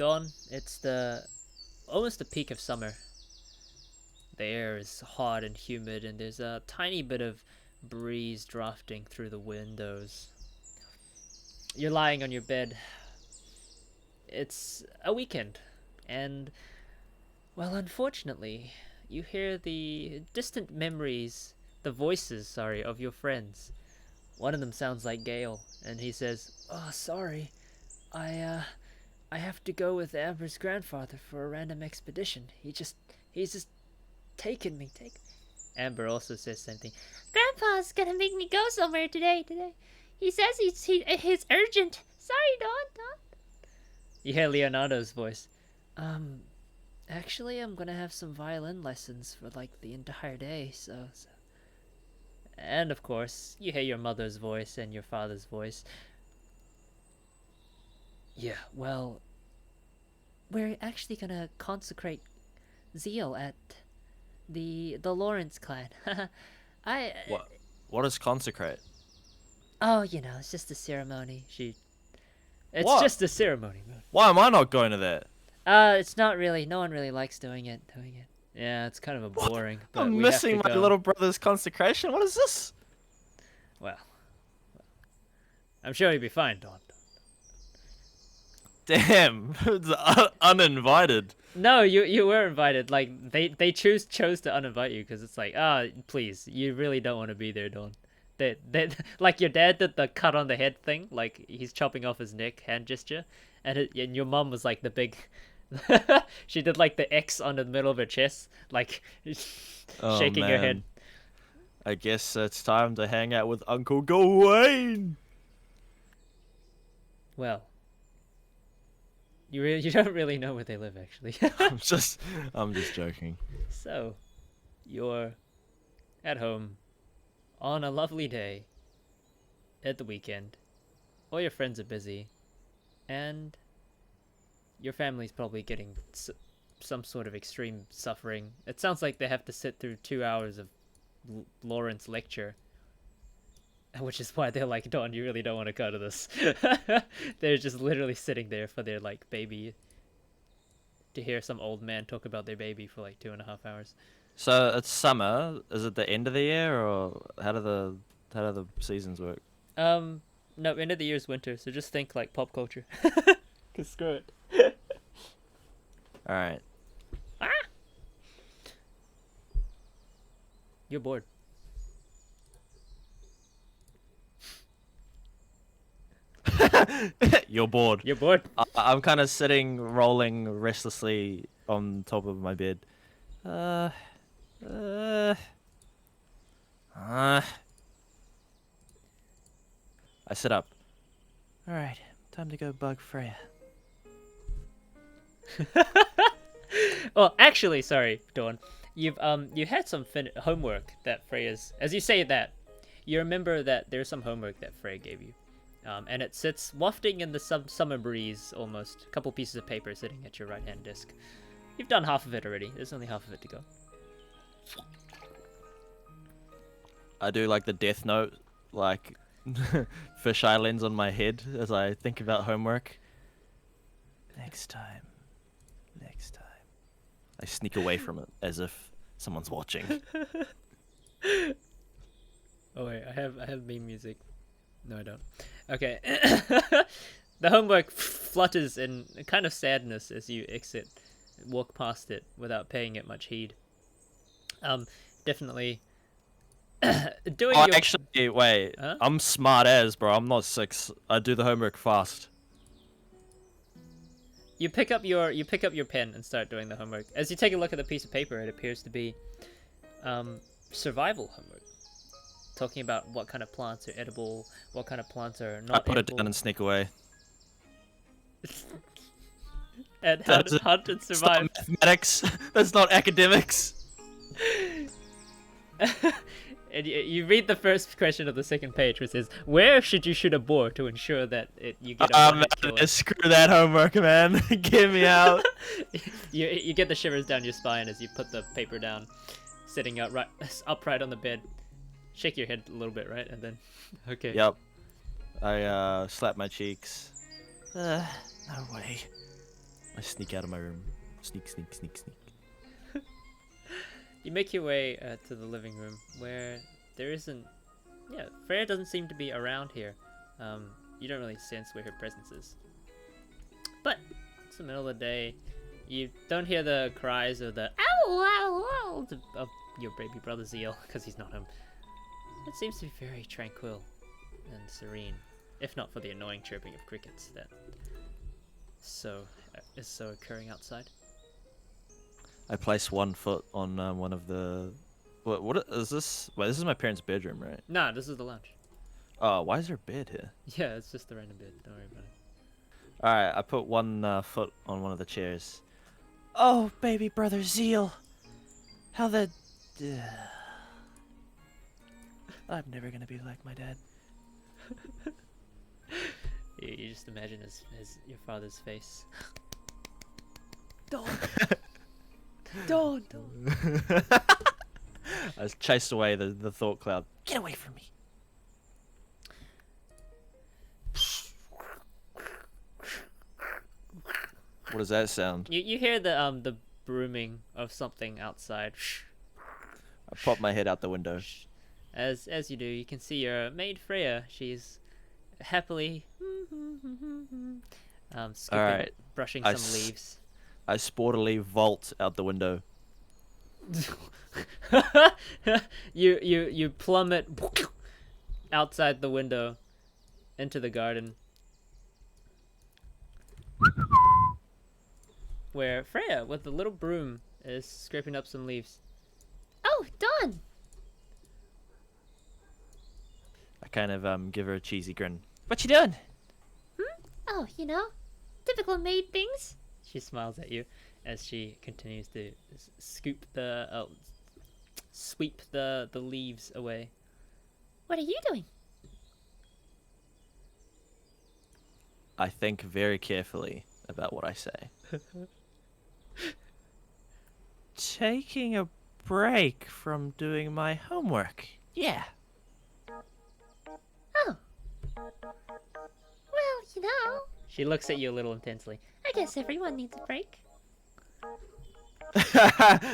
Dawn, it's almost the peak of summer. The air is hot and humid, and there's a tiny bit of breeze drafting through the windows. You're lying on your bed. It's a weekend, and, well, unfortunately, you hear the distant memories, the voices, sorry, of your friends. One of them sounds like Gale, and he says, "Oh, sorry, I have to go with Amber's grandfather for a random expedition. He's just taken me, Amber also says something. Grandpa's gonna make me go somewhere today. He says he's urgent. Sorry, Dawn. You hear Leonardo's voice. Actually, I'm gonna have some violin lessons for like the entire day, so. And of course, you hear your mother's voice and your father's voice. Yeah, well, we're actually gonna consecrate Zeal at the Lawrence clan. I What is consecrate? Oh, it's just a ceremony. It's What? just a ceremony. Why am I not going to that? It's not really. No one really likes doing it. Yeah, it's kind of a boring. But I'm we have missing to my go. little brother's consecration. What is this? Well, I'm sure you'll be fine, Dawn. Damn, it's uninvited. No, you were invited. Like they chose to uninvite you because it's like, please, you really don't want to be there, Dawn. They like your dad did the cut on the head thing, like he's chopping off his neck hand gesture, and your mom was like the big. She did like the X on the middle of her chest, like shaking her head. I guess it's time to hang out with Uncle Gawain. Well, you don't really know where they live, actually. I'm just joking. So, you're at home on a lovely day at the weekend. All your friends are busy, and your family's probably getting some sort of extreme suffering. It sounds like they have to sit through 2 hours of Lawrence lecture, which is why they're like, Dawn, you really don't want to go to this. They're just literally sitting there for their like baby, to hear some old man talk about their baby for like 2.5 hours. So it's summer. Is it the end of the year, or how do the seasons work? No, end of the year is winter, so just think like pop culture. Cause screw it. All right. You're bored. You're bored. You're bored. I'm kind of sitting, rolling restlessly on top of my bed. I sit up. All right, time to go bug Freya. Well, actually, sorry, Dawn. You had some homework that Freya's. As you say that, you remember that there's some homework that Freya gave you, and it sits wafting in the summer breeze almost. A couple pieces of paper sitting at your right hand desk. You've done half of it already. There's only half of it to go. I do like the Death Note, like fisheye lens on my head as I think about homework. Next time. I sneak away from it as if someone's watching. Oh wait, I have meme music. No, I don't. Okay. The homework flutters in a kind of sadness as you walk past it without paying it much heed. Definitely doing your... Actually, wait. Huh? I'm smart as, bro. I'm not 6. I do the homework fast. You pick up your pen and start doing the homework. As you take a look at the piece of paper, it appears to be survival homework. Talking about what kind of plants are edible, what kind of plants are not I put edible. it down and sneak away. And how to hunt and survive. It's not mathematics. That's not academics. And you read the first question of the second page, which says, "Where should you shoot a boar to ensure that you get a one-hit kill?" Screw that homework, man. Get me out. You get the shivers down your spine as you put the paper down, sitting upright on the bed. Shake your head a little bit, right? And then, okay. Yep. I slap my cheeks. No way. I sneak out of my room. Sneak, sneak, sneak, sneak. You make your way to the living room where there isn't. Yeah, Freya doesn't seem to be around here. You don't really sense where her presence is. But it's the middle of the day. You don't hear the cries of the ow, ow, ow of your baby brother Zeal because he's not home. It seems to be very tranquil and serene, if not for the annoying chirping of crickets that is so occurring outside. I place one foot on one of the. What is this? Wait, this is my parents' bedroom, right? Nah, this is the lounge. Oh, why is there a bed here? Yeah, it's just a random bed. Don't worry about it. All right, I put one foot on one of the chairs. Oh, baby brother Zeal, how the. I'm never gonna be like my dad. You just imagine as your father's face. Don't. Don't. I chased away the thought cloud. Get away from me. What does that sound? You hear the brooming of something outside. I pop my head out the window. As you do, you can see your maid Freya. She's happily scooping, Alright, brushing I some leaves. I sportily vault out the window. you plummet outside the window into the garden, where Freya with the little broom is scraping up some leaves. Oh, Dawn! I kind of give her a cheesy grin. What you doing? Oh, typical maid things. She smiles at you as she continues to sweep the leaves away. What are you doing? I think very carefully about what I say. Taking a break from doing my homework. Yeah. Oh. Well, She looks at you a little intensely. I guess everyone needs a break.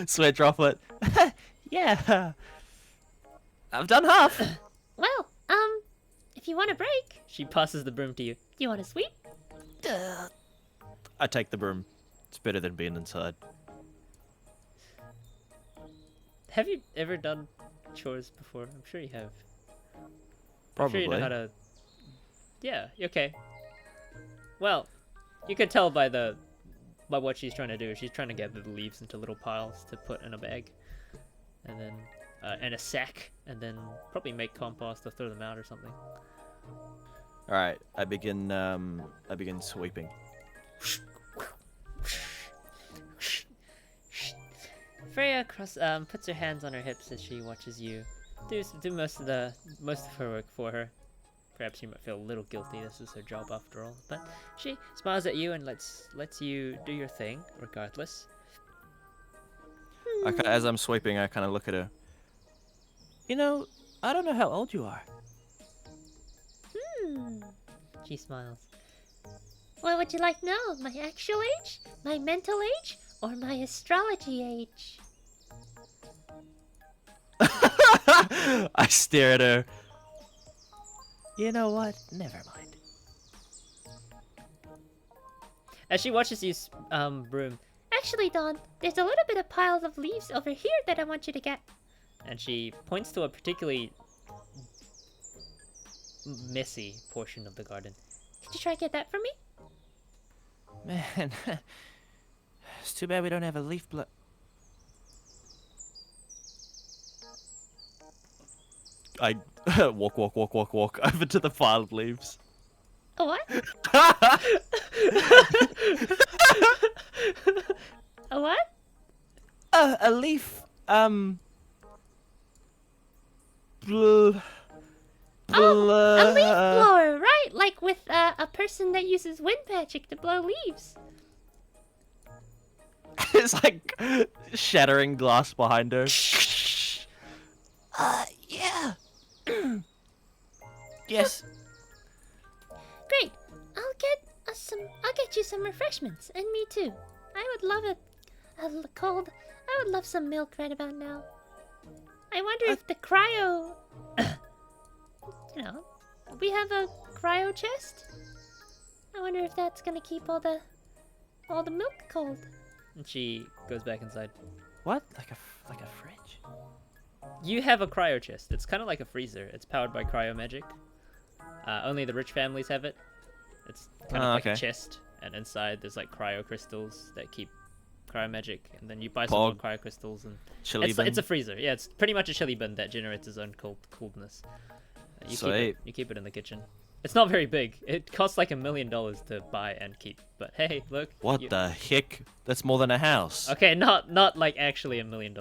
Sweat droplet. Yeah. I've done half. Well, if you want a break, She passes the broom to you. do you want to sweep? I take the broom. It's better than being inside. Have you ever done chores before? I'm sure you have. Probably. I'm sure you know how to. Yeah. Okay. Well, you could tell by what she's trying to do. She's trying to gather the leaves into little piles to put in a bag, and then in a sack, and then probably make compost or throw them out or something. All right. I begin sweeping. Freya puts her hands on her hips as she watches you do most of her work for her. Perhaps you might feel a little guilty. This is her job after all. But she smiles at you and lets you do your thing, regardless. As I'm sweeping, I kind of look at her. I don't know how old you are. She smiles. What would you like now? My actual age? My mental age? Or my astrology age? I stare at her. You know what? Never mind. As she watches you broom, Actually, Dawn, there's a little bit of piles of leaves over here that I want you to get. and she points to a particularly messy portion of the garden. Could you try to get that for me? Man, it's too bad we don't have a leaf blower. I walk over to the pile of leaves. A what? A what? A leaf. Oh, a leaf blower, right? Like with a person that uses wind magic to blow leaves. It's like shattering glass behind her. Yeah. Yes. Great. I'll get you some refreshments, and me too. I would love cold. I would love some milk right about now. I wonder if the cryo... you know, we have a cryo chest? I wonder if that's gonna keep all the milk cold. And she goes back inside. What? Like a fridge? You have a cryo chest. It's kind of like a freezer. It's powered by cryo magic. Only the rich families have it. It's kind of like a chest, and inside there's like cryo crystals that keep cryo magic, and then you buy some more cryo crystals, and it's a freezer. Yeah, it's pretty much a chili bin that generates its own coldness. You keep it in the kitchen. It's not very big. It costs like $1 million to buy and keep. But hey, look. What the heck? That's more than a house. Okay, not like actually $1 million.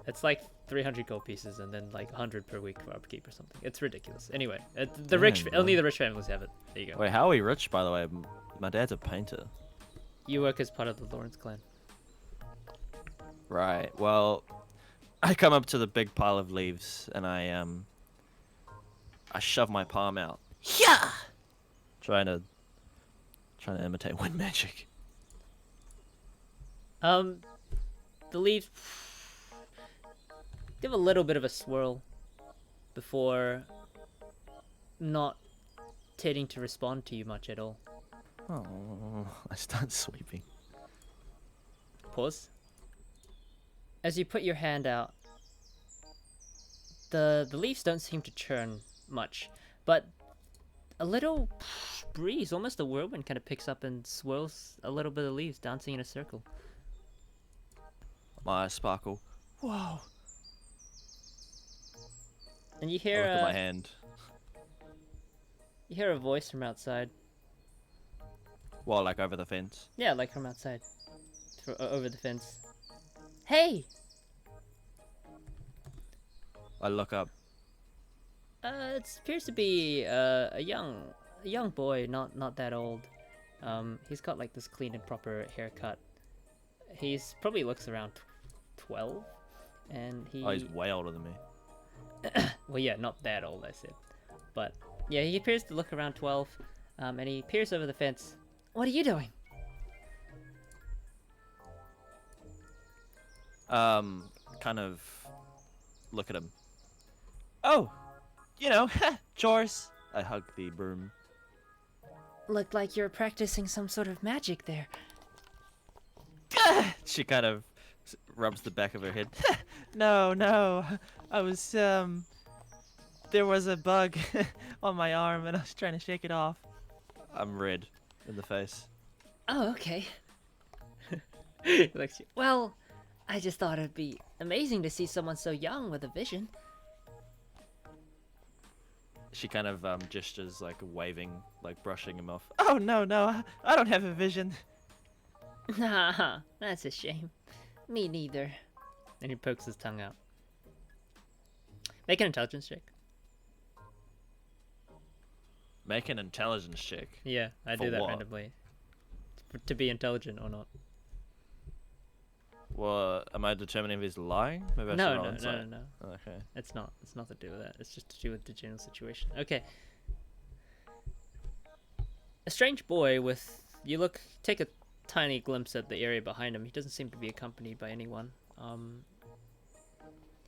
It's like 300 gold pieces and then like 100 per week for upkeep or something. It's ridiculous. Anyway, only the rich families have it. There you go. Wait, how are we rich, by the way? My dad's a painter. You work as part of the Lawrence clan. Right. Well, I come up to the big pile of leaves and I shove my palm out. Yeah. Trying to imitate wind magic. The leaves give a little bit of a swirl before not tending to respond to you much at all. Oh, I start sweeping. Pause. As you put your hand out, the leaves don't seem to churn much, but a little breeze, almost a whirlwind, kind of picks up and swirls a little bit of leaves, dancing in a circle. My eyes sparkle. Whoa. And you hear I look at my hand. You hear a voice from outside. Well, like over the fence? Yeah, like from outside. Over the fence. Hey! I look up. It appears to be a young boy, not that old. He's got like this clean and proper haircut. He's probably looks around 12, and he. Oh, he's way older than me. Well, yeah, not that old, I said. But yeah, he appears to look around 12, and he peers over the fence. What are you doing? Kind of look at him. Oh, you know, chores. I hug the broom. Looked like you're practicing some sort of magic there. She kind of rubs the back of her head. No, I was, there was a bug on my arm and I was trying to shake it off. I'm red in the face. Oh, okay. Well, I just thought it'd be amazing to see someone so young with a vision. She kind of gestures, like waving, like brushing him off. Oh, no, I don't have a vision. Nah, that's a shame. Me neither. And he pokes his tongue out. Make an intelligence check. Make an intelligence check. Yeah, I For do that what? randomly. To be intelligent or not. Well, am I determining if he's lying? Maybe I should No. roll insight. Okay. It's not to do with that. It's just to do with the general situation. Okay. A strange boy with... Take a tiny glimpse at the area behind him. He doesn't seem to be accompanied by anyone.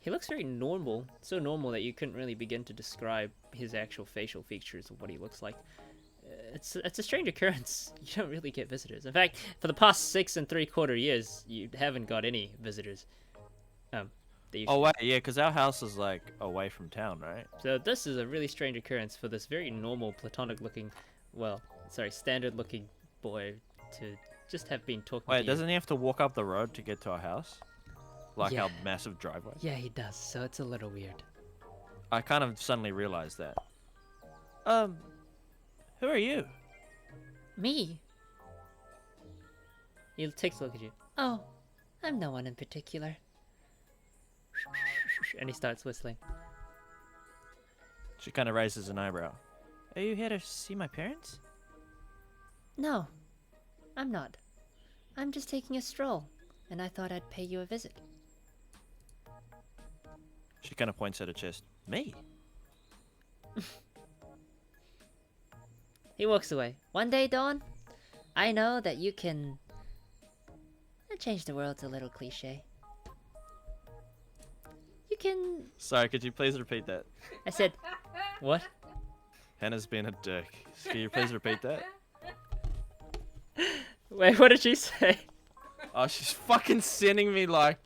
He looks very normal. So normal that you couldn't really begin to describe his actual facial features of what he looks like. It's a strange occurrence. You don't really get visitors. In fact, for the past 6 3/4 years, you haven't got any visitors. Oh, wait, yeah, because our house is, like, away from town, right? So this is a really strange occurrence for this very normal, platonic-looking, standard-looking boy to just have been talking to Wait, you. doesn't he have to walk up the road to get to our house? Like Yeah. our massive driveway? Yeah, he does, so it's a little weird. I kind of suddenly realized that. Who are you? Me? He takes a look at you, Oh, I'm no one in particular. and he starts whistling. She kind of raises an eyebrow. Are you here to see my parents? No, I'm not. I'm just taking a stroll, and I thought I'd pay you a visit. She kind of points at her chest. Me? He walks away. One day, Dawn, I know that you can change the world's a little cliche. You can. Sorry, could you please repeat that? I said, what? Hannah's being a dick. Can you please repeat that? Wait, what did she say? Oh, she's fucking sending me like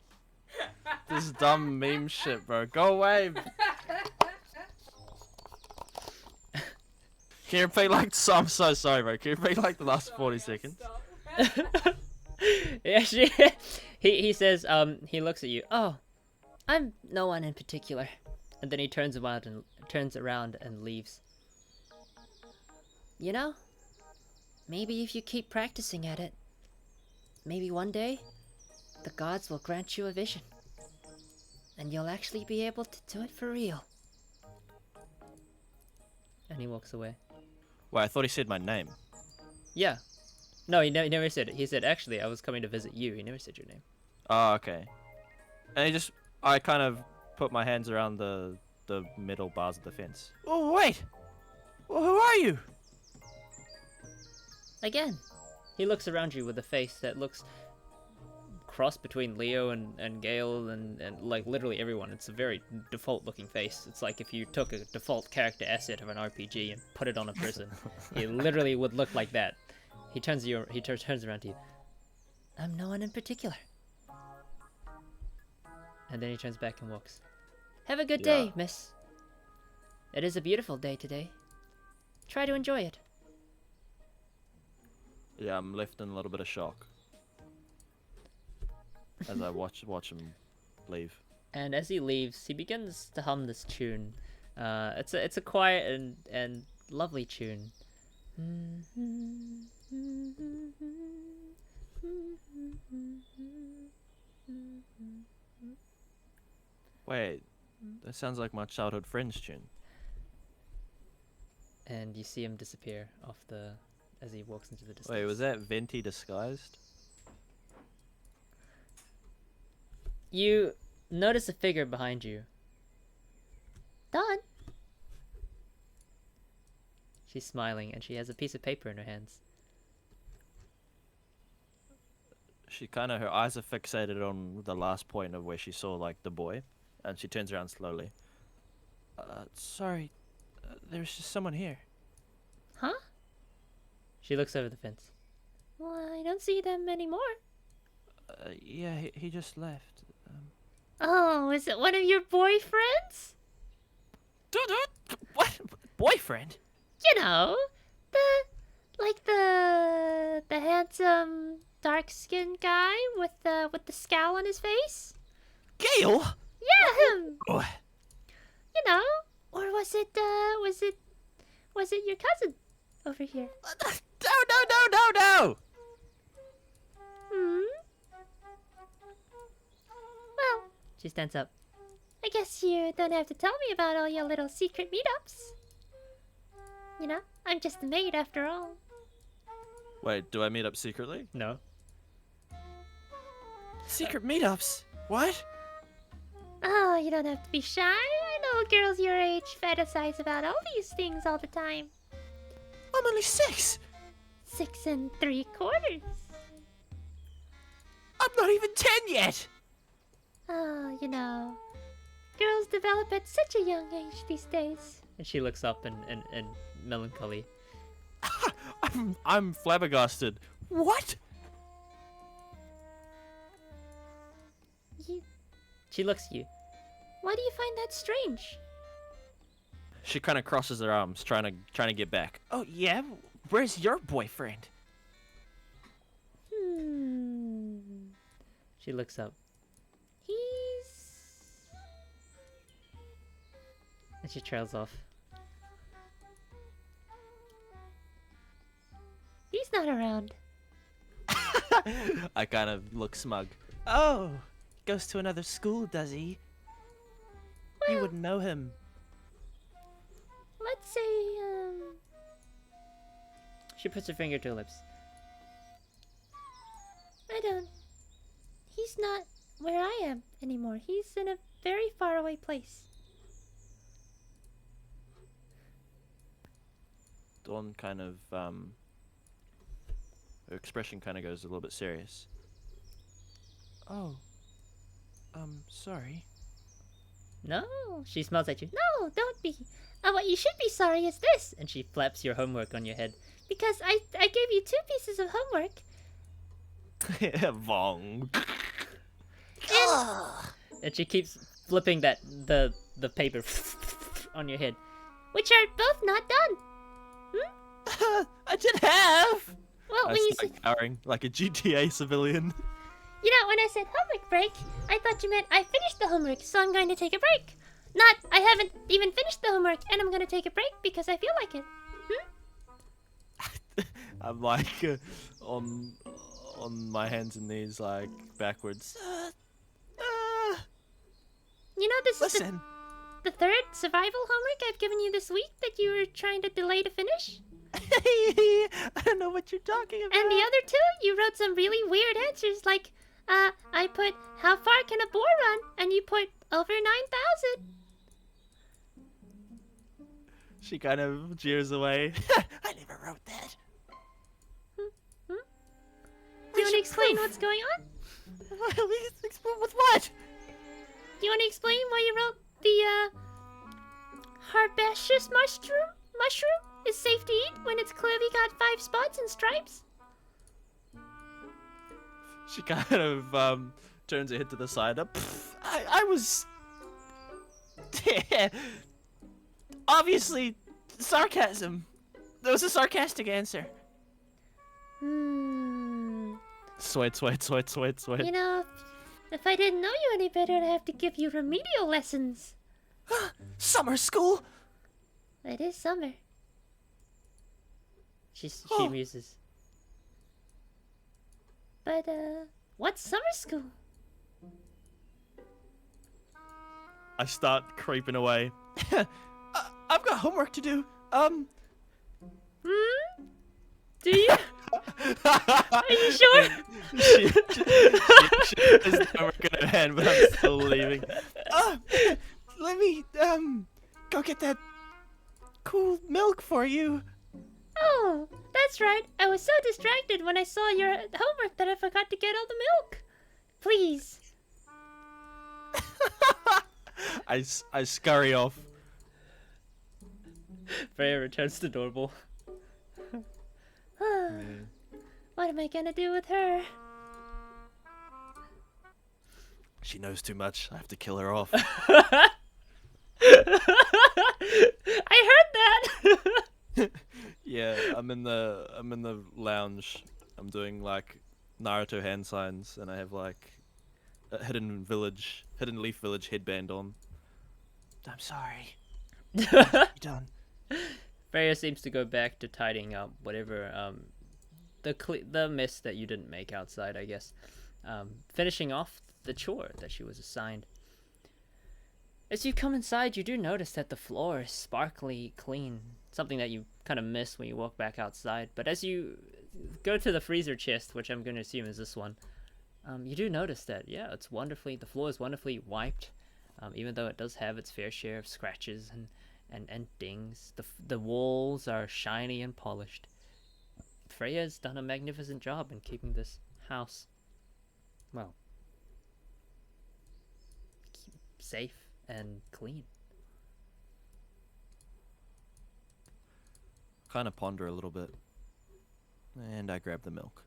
this dumb meme shit, bro. Go away. Can you repeat like? I'm so sorry, bro. Can you repeat like the last 40 seconds? Yeah, he says, he looks at you. Oh, I'm no one in particular. And then he turns around and leaves. You know, maybe if you keep practicing at it, maybe one day, the gods will grant you a vision. And you'll actually be able to do it for real. And he walks away. Wait, I thought he said my name. Yeah. No, he never said it. He said, actually, I was coming to visit you. He never said your name. Oh, okay. And I kind of put my hands around the middle bars of the fence. Oh, wait! Well, who are you? Again, he looks around you with a face that looks cross between Leo and Gale and like literally everyone. It's a very default looking face. It's like if you took a default character asset of an RPG and put it on a person. He literally would look like that. He turns around to you. I'm no one in particular. And then he turns back and walks. Have a good day, miss. It is a beautiful day today. Try to enjoy it. Yeah, I'm left in a little bit of shock as I watch him leave. And as he leaves, he begins to hum this tune. It's a quiet and lovely tune. Wait, that sounds like my childhood friend's tune. And you see him disappear as he walks into the distance. Wait, was that Venti disguised? You notice a figure behind you. Dawn. She's smiling and she has a piece of paper in her hands. Her eyes are fixated on the last point of where she saw like the boy, and she turns around slowly. Sorry, there's just someone here. Huh? She looks over the fence. Well, I don't see them anymore. Yeah, he just left. Oh, is it one of your boyfriends? What? Boyfriend? You know, the handsome dark-skinned guy with the scowl on his face. Gale? Yeah, him. Oh. You know, or was it your cousin over here? No! Hmm. Well, She stands up. I guess you don't have to tell me about all your little secret meetups. You know, I'm just a maid after all. Wait, do I meet up secretly? No. Secret meetups? What? Oh, you don't have to be shy. I know girls your age fantasize about all these things all the time. I'm only 6. 6 3/4. I'm not even 10 yet. Oh, you know, girls develop at such a young age these days. And she looks up in melancholy. I'm flabbergasted. What? She looks at you. Why do you find that strange? She kind of crosses her arms, trying to get back. Oh yeah, where's your boyfriend? She looks up. And she trails off. He's not around. I kind of look smug. Oh, goes to another school, does he? Well, You wouldn't know him. let's say, She puts her finger to her lips. he's not where I am anymore. He's in a very far away place. Dawn kind of Her expression kind of goes a little bit serious. Oh, sorry. No, she smiles at you. No, Don't be. What you should be sorry is this. and she flaps your homework on your head. Because I gave you 2 pieces of homework. Vong. And she keeps flipping the paper on your head. Which are both not done. I did have. Well, I when you start said, cowering like a GTA civilian. you know, when I said homework break, I thought you meant I finished the homework, so I'm going to take a break. Not, I haven't even finished the homework, and I'm going to take a break because I feel like it. I'm like on my hands and knees, like backwards. You know, this is Listen. the 3rd survival homework I've given you this week that you were trying to delay to finish. I don't know what you're talking about. And the other 2, you wrote some really weird answers, like, I put, how far can a boar run? And you put, over 9,000. She kind of jeers away. I never wrote that. Do you want to explain what's going on? With what? Do you want to explain why you wrote the, herbaceous mushroom is safe to eat when it's clearly got 5 spots and stripes? She kind of turns her head to the side. I was obviously sarcasm. That was a sarcastic answer. Sweat. You know, if I didn't know you any better, I'd have to give you remedial lessons. Summer school. It is summer. She Oh. muses. But, what's summer school? I start creeping away. I've got homework to do. Do you? Are you sure? she has the homework in her hand, but I'm still leaving. Let me go get that cool milk for you. Oh, that's right. I was so distracted when I saw your homework that I forgot to get all the milk. Please. I scurry off. Freya returns to normal. What am I gonna do with her? She knows too much. I have to kill her off. I heard that. Yeah, I'm in the lounge. I'm doing like Naruto hand signs, and I have like a Hidden Leaf Village headband on. I'm sorry. You done? Freya seems to go back to tidying up whatever the mess that you didn't make outside, I guess. Finishing off the chore that she was assigned. As you come inside, you do notice that the floor is sparkly clean, something that you kind of miss when you walk back outside. But as you go to the freezer chest, which I'm going to assume is this one, you do notice that, yeah, the floor is wonderfully wiped, even though it does have its fair share of scratches and dings. The walls are shiny and polished. Freya's done a magnificent job in keeping this house, well, safe and clean. Kind of ponder a little bit, and I grab the milk.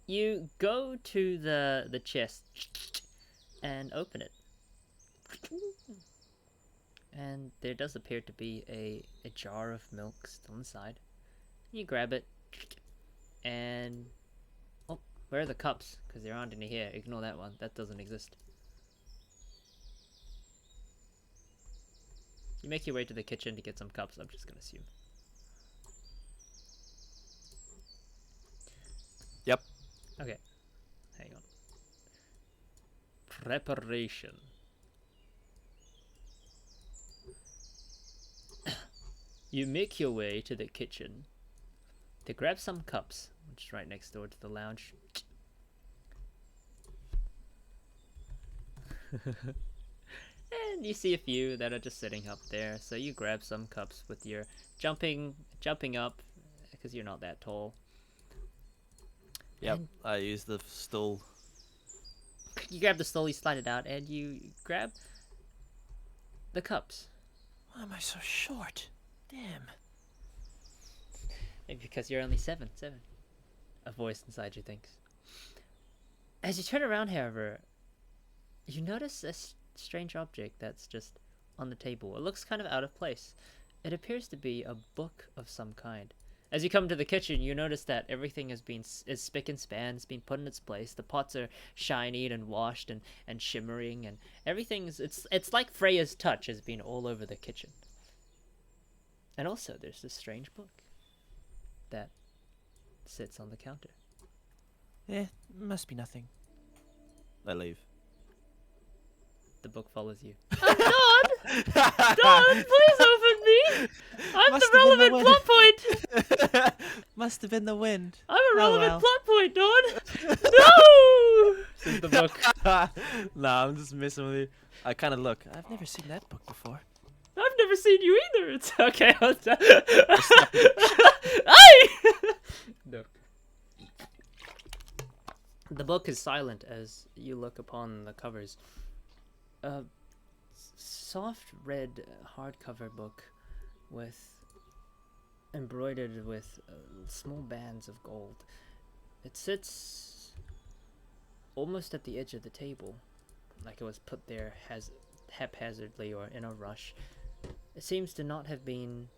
You go to the chest and open it, and there does appear to be a jar of milk still inside. You grab it, and oh, where are the cups? Because there aren't any here. Ignore that one. That doesn't exist. You make your way to the kitchen to get some cups, I'm just gonna assume. Yep. Okay. Hang on. Preparation. You make your way to the kitchen to grab some cups, which is right next door to the lounge. and you see a few that are just sitting up there. So you grab some cups with your jumping up, because you're not that tall. Yep, And I use the stool. you grab the stool, you slide it out, and you grab the cups. Why am I so short? Damn. Maybe because you're only 7. A voice inside you thinks. As you turn around, however, you notice a strange object that's just on the table. It looks kind of out of place. It appears to be a book of some kind. As you come to the kitchen, you notice that everything is spick and span. It's been put in its place. The pots are shiny and washed and shimmering, and everything's it's like Freya's touch has been all over the kitchen. And also, there's this strange book that sits on the counter. Yeah, must be nothing. I leave. The book follows you. Don! Don, please open me! I'm Must the have been the relevant wind. plot point! Must have been the wind. I'm a relevant plot point, Don! No! This is the book. Nah, I'm just messing with you. I kind of look. I've never seen that book before. I've never seen you either! It's okay. No. The book is silent as you look upon the covers. A soft red hardcover book with embroidered with small bands of gold. It sits almost at the edge of the table, like it was put there haphazardly or in a rush. It seems to not have been,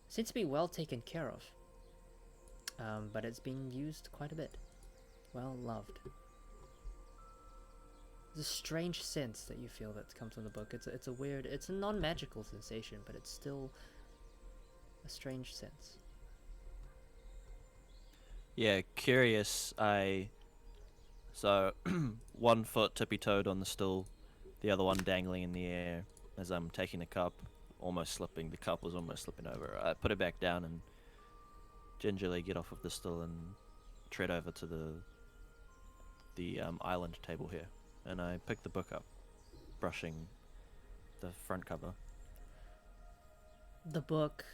seems to be well taken care of, but it's been used quite a bit. Well loved. There's a strange sense that you feel that comes from the book. It's a weird, it's a non-magical sensation, but it's still a strange sense. Yeah, curious. So 1 foot tippy-toed on the stool, the other one dangling in the air as I'm taking the cup, almost slipping. The cup was almost slipping over. I put it back down and gingerly get off of the stool and tread over to the island table here, and I pick the book up, brushing the front cover. The book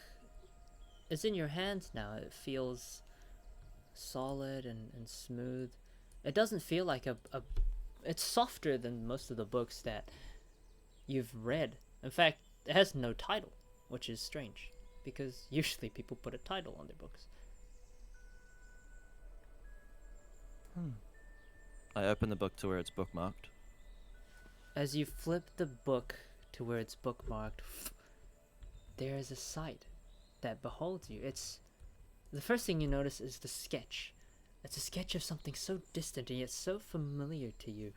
is in your hands now. It feels solid and smooth. It doesn't feel like it's softer than most of the books that you've read. In fact, it has no title, which is strange, because usually people put a title on their books. I open the book to where it's bookmarked. As you flip the book to where it's bookmarked, there is a sight that beholds you. It's the first thing you notice is the sketch. It's a sketch of something so distant and yet so familiar to you.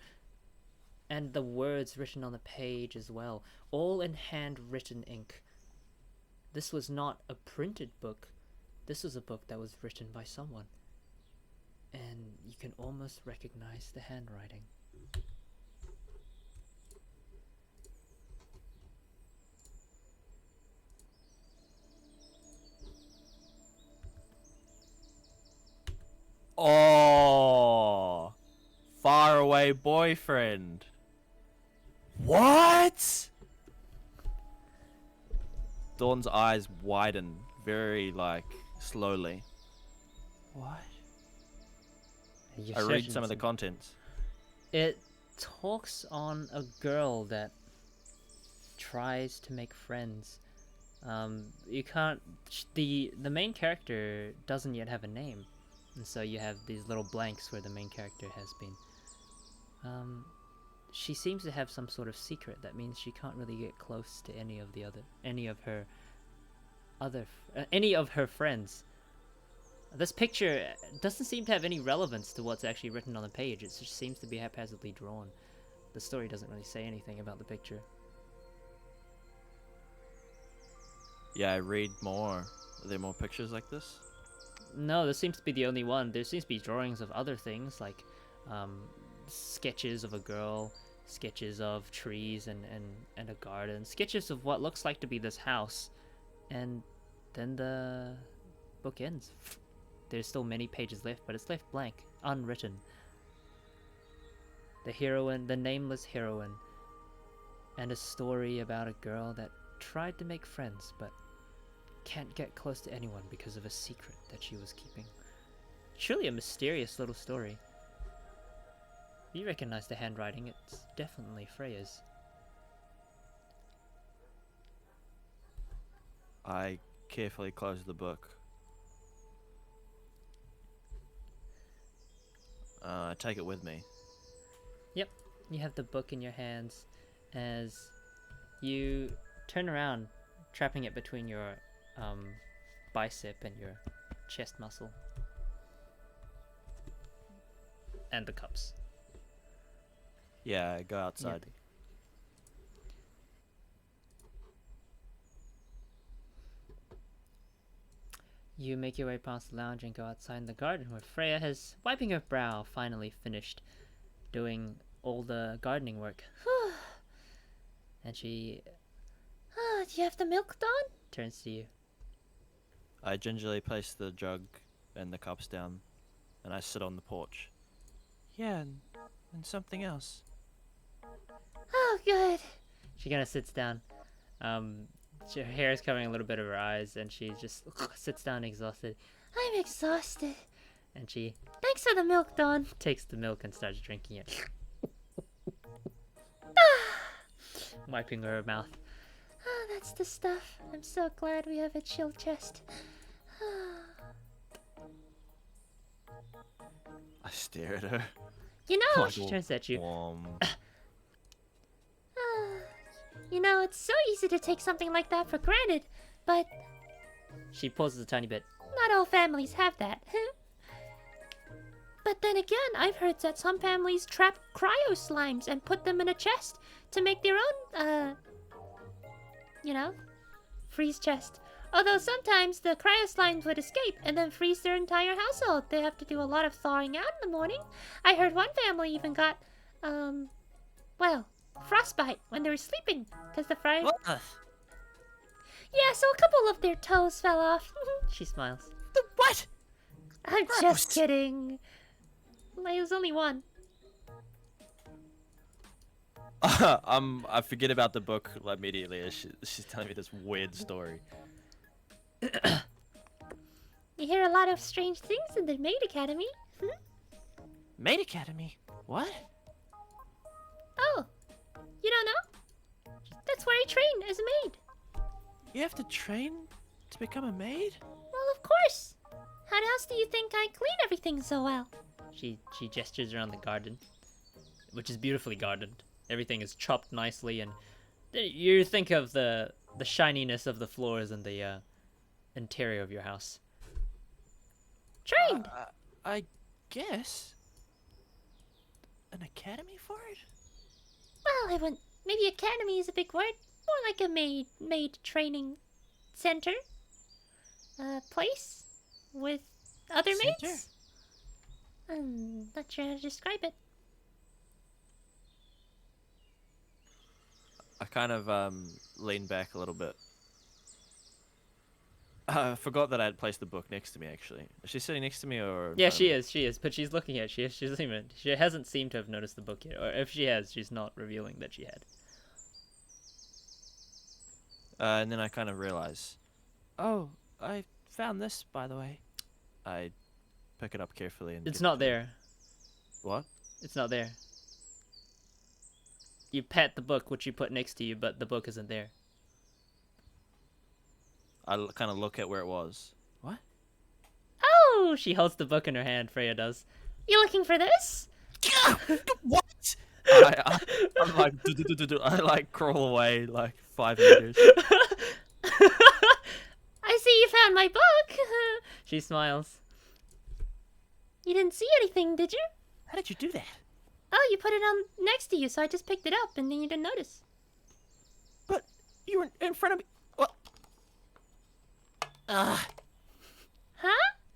And the words written on the page as well, all in handwritten ink. This was not a printed book. This was a book that was written by someone. And you can almost recognize the handwriting. Oh, faraway boyfriend. What? Dawn's eyes widen very, slowly. What? I read some of the contents. It talks on a girl that tries to make friends. You can't. The main character doesn't yet have a name, and so you have these little blanks where the main character has been. She seems to have some sort of secret that means she can't really get close to any of her friends. This picture doesn't seem to have any relevance to what's actually written on the page. It just seems to be haphazardly drawn. The story doesn't really say anything about the picture. Yeah, I read more. Are there more pictures like this? No, this seems to be the only one. There seems to be drawings of other things, like sketches of a girl, sketches of trees and a garden, sketches of what looks like to be this house, and then the book ends. There's still many pages left, but it's left blank, unwritten. The heroine, the nameless heroine, and a story about a girl that tried to make friends but can't get close to anyone because of a secret that she was keeping. Truly a mysterious little story. You recognize the handwriting, it's definitely Freya's. I carefully close the book. I take it with me. Yep, you have the book in your hands as you turn around, trapping it between your bicep and your chest muscle. And the cups. Yeah, I go outside. Yep. You make your way past the lounge and go outside in the garden where Freya has, wiping her brow, finally finished doing all the gardening work. And she Do you have the milk, Dawn? turns to you. I gingerly place the jug and the cups down, and I sit on the porch. Yeah, and something else. Oh, good. She kind of sits down. Her hair is covering a little bit of her eyes, and she just sits down exhausted. I'm exhausted. And she Thanks for the milk, Dawn. takes the milk and starts drinking it, wiping her mouth. Oh, that's the stuff. I'm so glad we have a chill chest. I stare at her. You know, Like She turns at you. you know, it's so easy to take something like that for granted, but She pauses a tiny bit. not all families have that. But then again, I've heard that some families trap cryo slimes and put them in a chest to make their own, you know, freeze chest. Although sometimes the cryo slimes would escape and then freeze their entire household. They have to do a lot of thawing out in the morning. I heard one family even got, well, frostbite when they were sleeping because the fry. What? Yeah, so a couple of their toes fell off. She smiles. What? I'm Gross. just kidding. It was only one. I forget about the book immediately as she's telling me this weird story. You hear a lot of strange things in the Maid Academy. Maid Academy? What? Oh, you don't know? That's where I train as a maid. You have to train to become a maid? Well, of course. How else do you think I clean everything so well? She gestures around the garden, which is beautifully gardened. Everything is chopped nicely, and you think of the shininess of the floors and the interior of your house. Trained. I guess. An academy for it? Well, I wouldn't. Maybe academy is a big word. More like a maid training center. Place with other Center? maids. I'm not sure how to describe it. I kind of lean back a little bit. I forgot that I had placed the book next to me, actually. Is she sitting next to me or... in Yeah, front of me? she is, but she's looking at it. She hasn't seemed to have noticed the book yet, or if she has, she's not revealing that she had. And then I kind of realize, oh, I found this, by the way. I pick it up carefully and... It's give it not to her. there. What? It's not there. You pat the book, which you put next to you, but the book isn't there. I kind of look at where it was. What? Oh, She holds the book in her hand, Freya does. you looking for this? What? I'm like, I like crawl away like 5 meters. I see you found my book. She smiles. You didn't see anything, did you? How did you do that? Oh, you put it on next to you, so I just picked it up, and then you didn't notice. But you were in front of me. Well, Huh?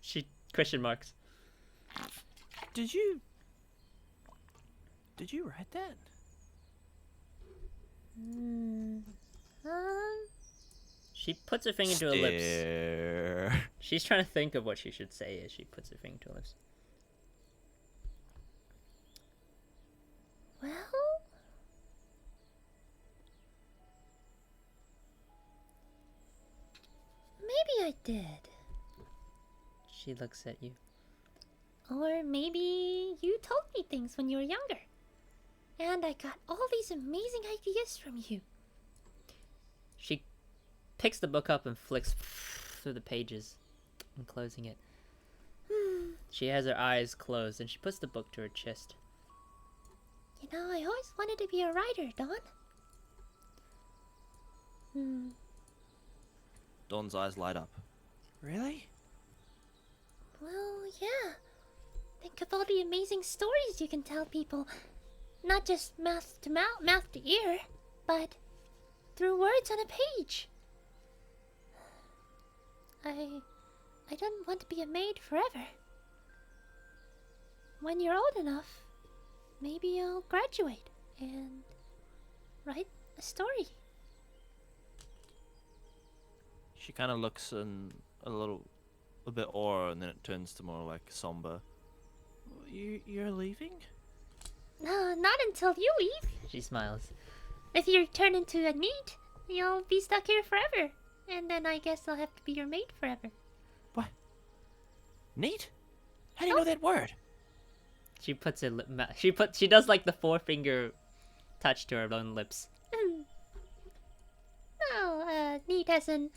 She question marks. did you write that? She puts her finger to her lips. Stare. She's trying to think of what she should say as she puts her finger to her lips. Well, I did. She looks at you. Or maybe you told me things when you were younger. And I got all these amazing ideas from you. She picks the book up and flicks through the pages and closing it. She has her eyes closed and she puts the book to her chest. You know, I always wanted to be a writer, Dawn. Dawn's eyes light up. Really? Well, yeah. Think of all the amazing stories you can tell people. Not just mouth to ear, but through words on a page. I don't want to be a maid forever. When you're old enough, maybe I'll graduate and write a story. She kind of looks in a bit awe, and then it turns to more like somber. You're leaving? No, not until you leave. She smiles. If you turn into a NEET, you'll be stuck here forever. And then I guess I'll have to be your maid forever. What? Neat? How do you know that word? She puts her she does like the forefinger touch to her own lips. No, NEET as in,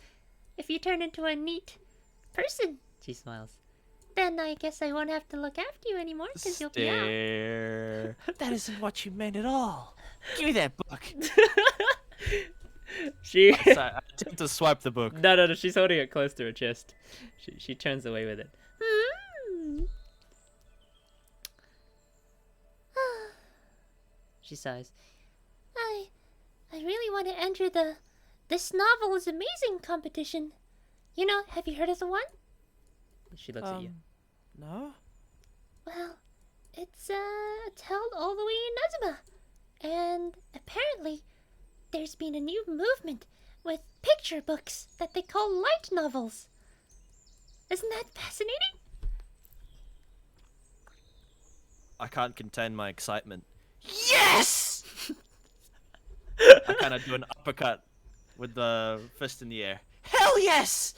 if you turn into a NEET person, She smiles. then I guess I won't have to look after you anymore because you'll be out. Stare. That isn't what you meant at all. Give me that book. She I attempt to swipe the book. no, she's holding it close to her chest. She turns away with it. She sighs. I really want to enter the This Novel is Amazing competition. You know, have you heard of the one? She looks at you. No? Well, it's held all the way in Nezima. And apparently, there's been a new movement with picture books that they call light novels. Isn't that fascinating? I can't contain my excitement. Yes! I kind of do an uppercut with the fist in the air. Hell yes!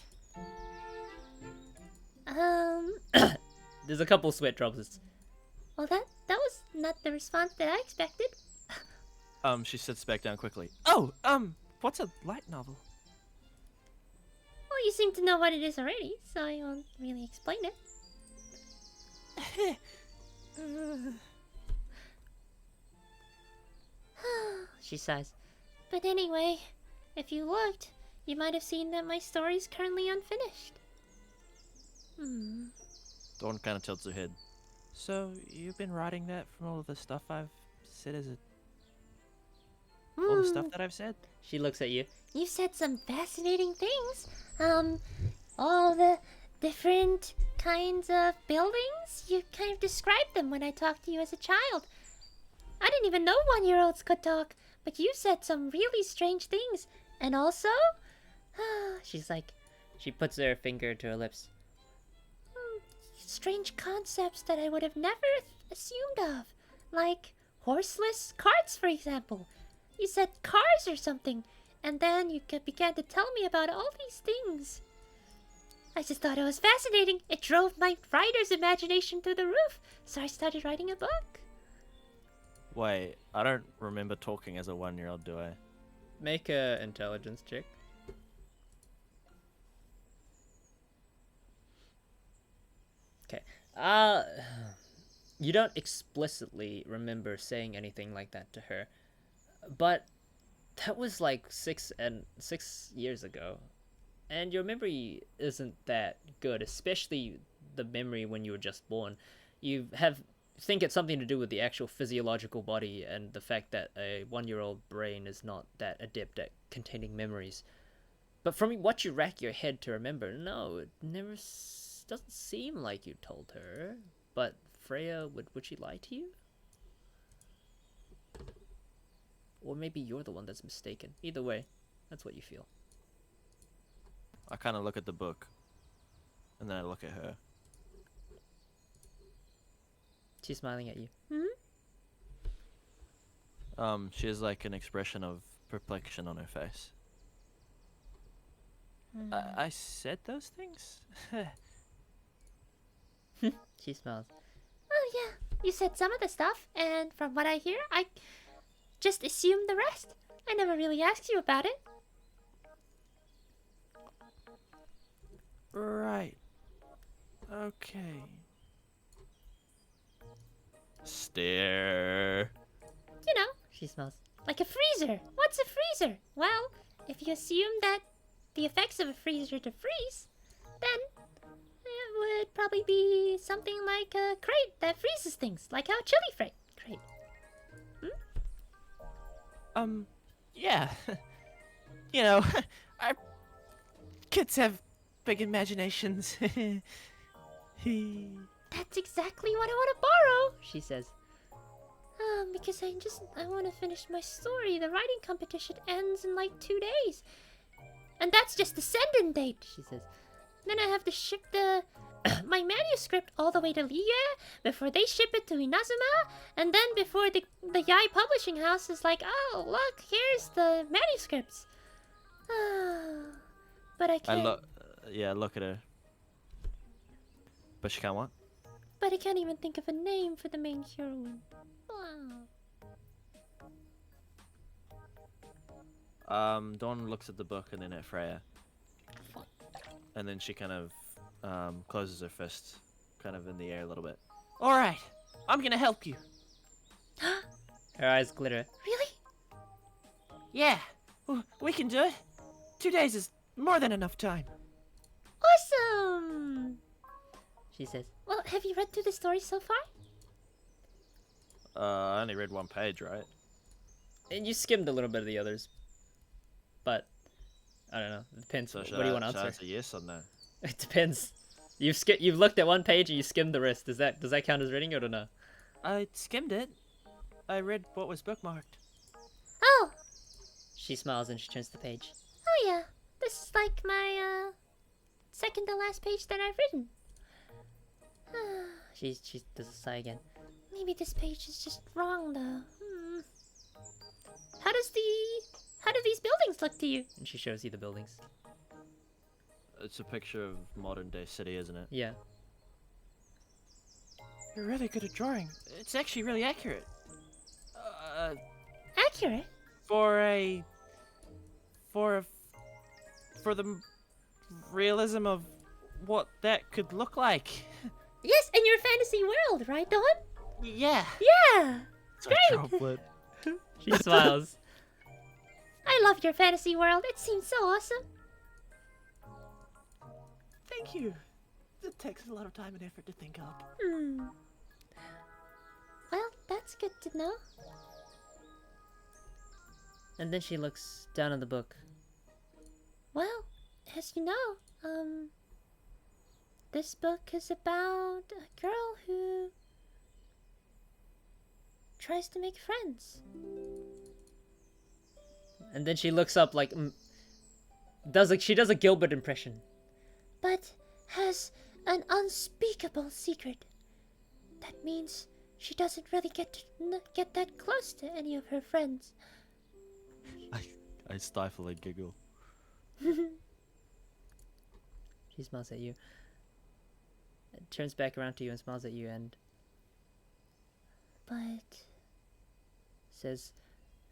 There's a couple sweat drops. Well, that was not the response that I expected. She sits back down quickly. Oh, what's a light novel? Well, you seem to know what it is already, so I won't really explain it. She sighs. But anyway, if you looked, you might have seen that my story's currently unfinished. Dawn kind of tilts her head. So, you've been writing that from all of the stuff I've said as a... all the stuff that I've said? She looks at you. You said some fascinating things. All the different kinds of buildings. You kind of described them when I talked to you as a child. I didn't even know 1-year-olds could talk, but you said some really strange things. And also, She's like, she puts her finger to her lips. strange concepts that I would have never assumed of. Like horseless carts, for example. You said cars or something, and then you began to tell me about all these things. I just thought it was fascinating. It drove my writer's imagination through the roof, so I started writing a book. Wait, I don't remember talking as a 1-year-old, do I? Make a intelligence check. Okay. You don't explicitly remember saying anything like that to her, but that was like 6 years ago, and your memory isn't that good, especially the memory when you were just born. You think it's something to do with the actual physiological body and the fact that a 1-year-old brain is not that adept at containing memories. But from what you rack your head to remember, no, it never doesn't seem like you told her. But Freya, would she lie to you? Or maybe you're the one that's mistaken. Either way, that's what you feel. I kind of look at the book, and then I look at her. She's smiling at you. She has like an expression of perplexion on her face. I said those things? She smiles. Oh yeah, you said some of the stuff, and from what I hear, I just assumed the rest. I never really asked you about it. Right. Okay. Stare. You know, She smiles. like a freezer. What's a freezer? Well, if you assume that the effects of a freezer to freeze, then it would probably be something like a crate that freezes things, like how chili crate. Yeah. You know, our kids have big imaginations. That's exactly what I want to borrow. She says. Because I want to finish my story. The writing competition ends in like 2 days. And that's just the send-in date. She says. Then I have to ship the my manuscript all the way to Liya before they ship it to Inazuma, and then before the Yai publishing house is like, oh look, here's the manuscripts. But I can't. Look at her. But she can't what? But I can't even think of a name for the main heroine. Dawn looks at the book and then at Freya. And then she kind of closes her fist kind of in the air a little bit. Alright, I'm gonna help you. Her eyes glitter. Really? Yeah, we can do it. 2 days is more than enough time. Awesome! She says. Well, have you read through the story so far? I only read 1 page, right? And you skimmed a little bit of the others. But, I don't know. It depends. So What do you want to should I answer? answer yes or no? It depends. You've looked at 1 page and you skimmed the rest. Does that count as reading it or no? I skimmed it. I read what was bookmarked. Oh! She smiles and she turns the page. Oh yeah. This is like my, second to last page that I've written. She does a sigh again. Maybe this page is just wrong, though. How do these buildings look to you? And she shows you the buildings. It's a picture of modern day city, isn't it? Yeah. You're really good at drawing. It's actually really accurate. Accurate? For the realism of what that could look like. Yes, in your fantasy world, right, Dawn? Yeah. Yeah! Great! She smiles. I love your fantasy world. It seems so awesome. Thank you. It takes a lot of time and effort to think up. Well, that's good to know. And then she looks down at the book. Well, as you know, this book is about a girl who tries to make friends. And then she looks up like she does a Gilbert impression. But has an unspeakable secret. That means she doesn't really get that close to any of her friends. I stifle a giggle. She smiles at you. Turns back around to you and smiles at you and But says,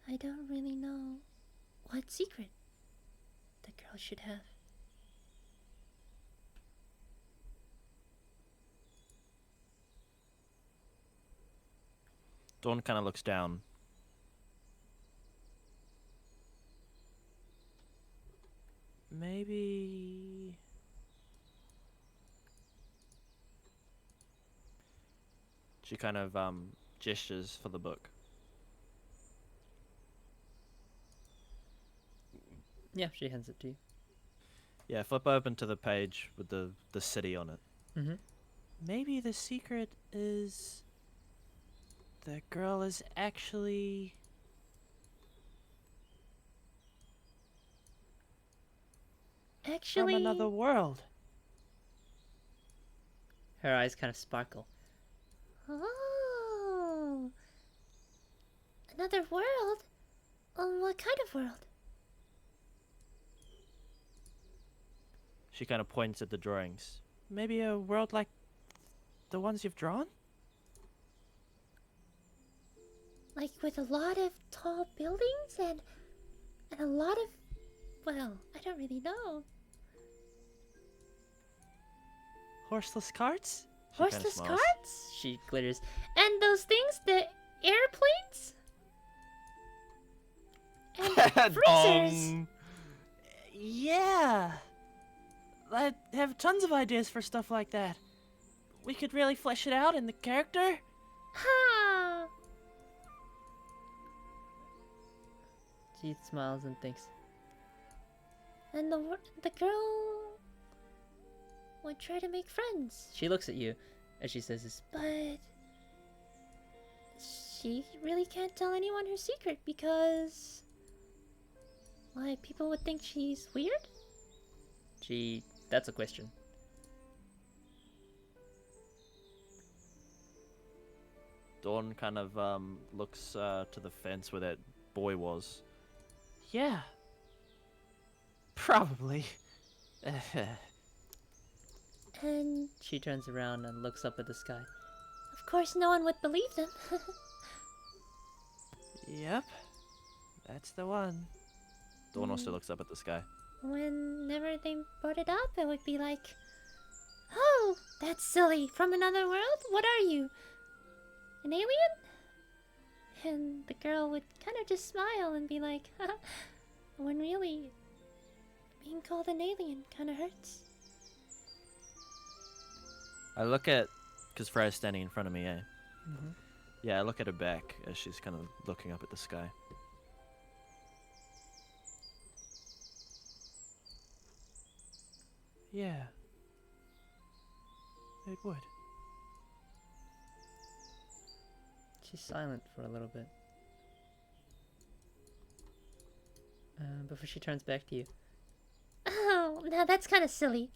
I don't really know what secret the girl should have. Dawn kind of looks down. Maybe... She kind of gestures for the book. yeah, she hands it to you. Yeah, flip open to the page with the city on it. Mm-hmm. Maybe the secret is... The girl is actually... Actually, from another world. Her eyes kind of sparkle. oh, another world? What kind of world? She kind of points at the drawings. Maybe a world like the ones you've drawn? Like with a lot of tall buildings and a lot of, well, I don't really know. Horseless carts? She kinda Horseless smiles. carts? She glitters. And those things, the airplanes? And freezers? Dong. Yeah. I have tons of ideas for stuff like that. We could really flesh it out in the character. Ha! She smiles and thinks. And the girl would try to make friends, She looks at you as she says this. but she really can't tell anyone her secret because, why, people would think she's weird? That's a question. Dawn kind of looks to the fence where that boy was. Yeah. Probably. And She turns around and looks up at the sky. of course no one would believe them. Yep. That's the one. Dawn also looks up at the sky. Whenever they brought it up, it would be like, oh, that's silly. From another world? What are you? An alien? And the girl would kind of just smile and be like, haha, when really, being called an alien kind of hurts. I look at, because Freya's standing in front of me, eh? Mm-hmm. Yeah, I look at her back as she's kind of looking up at the sky. Yeah. It would. She's silent for a little bit. Before she turns back to you. Oh, now that's kind of silly.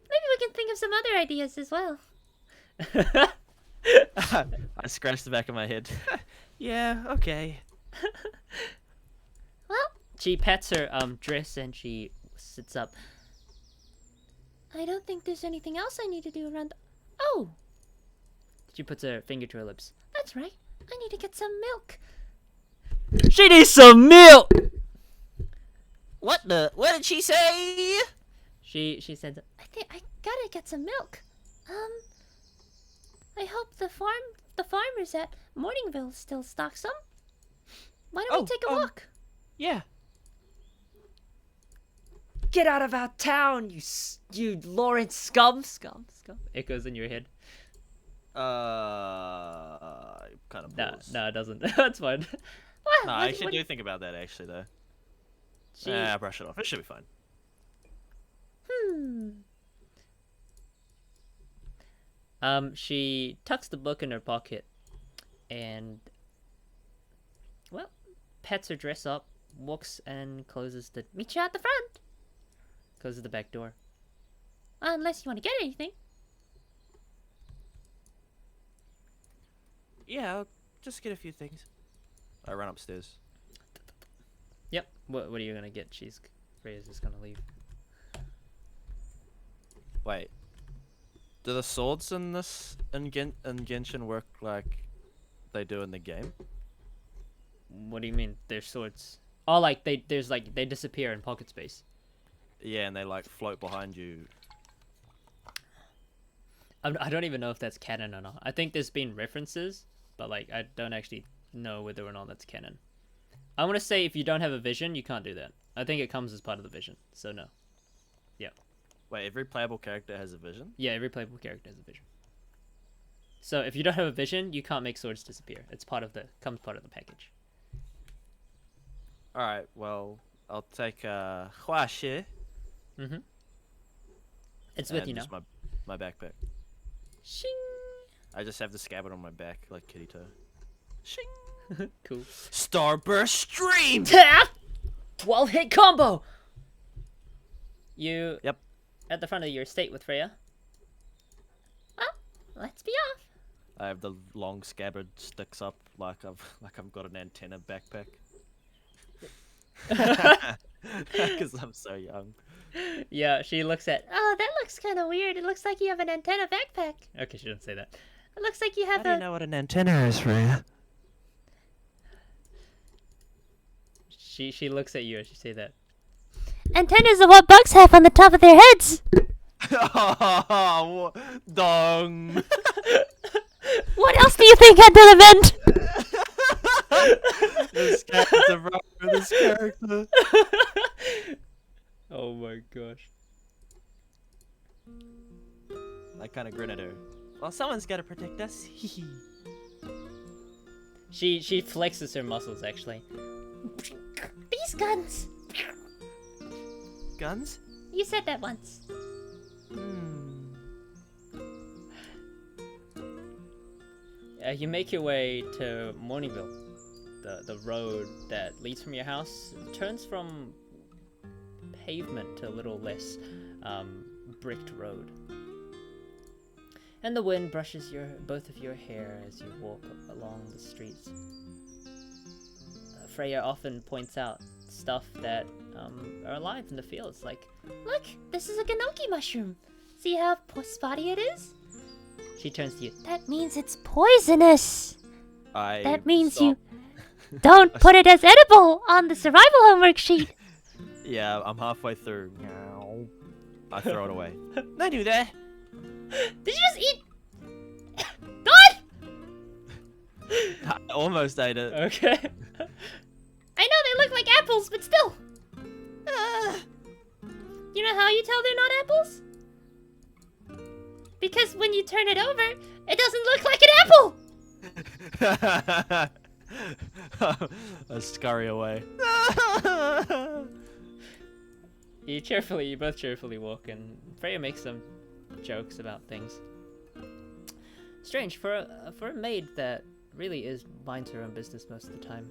Maybe we can think of some other ideas as well. I scratch the back of my head. Yeah, okay. Well, She pats her dress and she sits up. I don't think there's anything else I need to do around the... Oh, She puts her finger to her lips. that's right. I need to get some milk. She needs some milk! What did she say? She said, I think I gotta get some milk. I hope the farmers at Morningville still stock some. Why don't we take a look? Yeah. "Get out of our town, you Lawrence scum!" Echoes in your head. Kind of No, pause. no, it doesn't. That's fine. Well, No, what- I actually what- do think about that actually though. She, Brush it off. It should be fine. she tucks the book in her pocket, and, well, pats her dress up, walks and closes the Meet you at the front. back door. Unless you want to get anything. Yeah, I'll just get a few things. I run upstairs. Yep. What are you gonna get? Freya's just gonna leave. Wait. Do the swords in this in Genshin work like they do in the game? What do you mean? They're swords. Oh, like they disappear in pocket space. Yeah, and they like float behind you. I don't even know if that's canon or not. I think there's been references, but like I don't actually know whether or not that's canon. I want to say if you don't have a vision, you can't do that. I think it comes as part of the vision, so no. Wait, every playable character has a vision? Yeah, every playable character has a vision. So if you don't have a vision, you can't make swords disappear. It's comes part of the package. Alright, well, I'll take Huaxi. Mm-hmm. It's with you now. Just my backpack. Shing. I just have the scabbard on my back like Kitty Toe. Shing! Cool. Starburst Stream! 12 hit combo. You. Yep. At the front of your estate with Freya. Well, let's be off. I have the long scabbard sticks up like I've got an antenna backpack. Because I'm so young. Yeah, she looks at. Oh, that looks kind of weird. It looks like you have an antenna backpack. Okay, she didn't say that. It looks like you How have do you a... know what an antenna is, Freya? She looks at you as she say that. Antennas are what bugs have on the top of their heads. Dong. What else do you think had to vent? This character, bro. This character. Oh my gosh. I kind of grin at her. Well, someone's got to protect us. She flexes her muscles actually. These guns. Guns? You said that once. You make your way to Morningville. The road that leads from your house turns from pavement to a little less bricked road. And the wind brushes both of your hair as you walk along the streets. Freya often points out stuff that are alive in the fields, like, Look, this is a gnocchi mushroom. See how spotty it is? she turns to you. That means it's poisonous. I That means stop. you don't put it as edible on the survival homework sheet. Yeah, I'm halfway through. I throw it away. Don't do that. Did you just eat? God! I almost ate it. Okay. I know they look like apples, but still. You know how you tell they're not apples? Because when you turn it over, it doesn't look like an apple. I scurry away. You both cheerfully walk, and Freya makes some jokes about things. Strange for a maid that really minds her own business most of the time.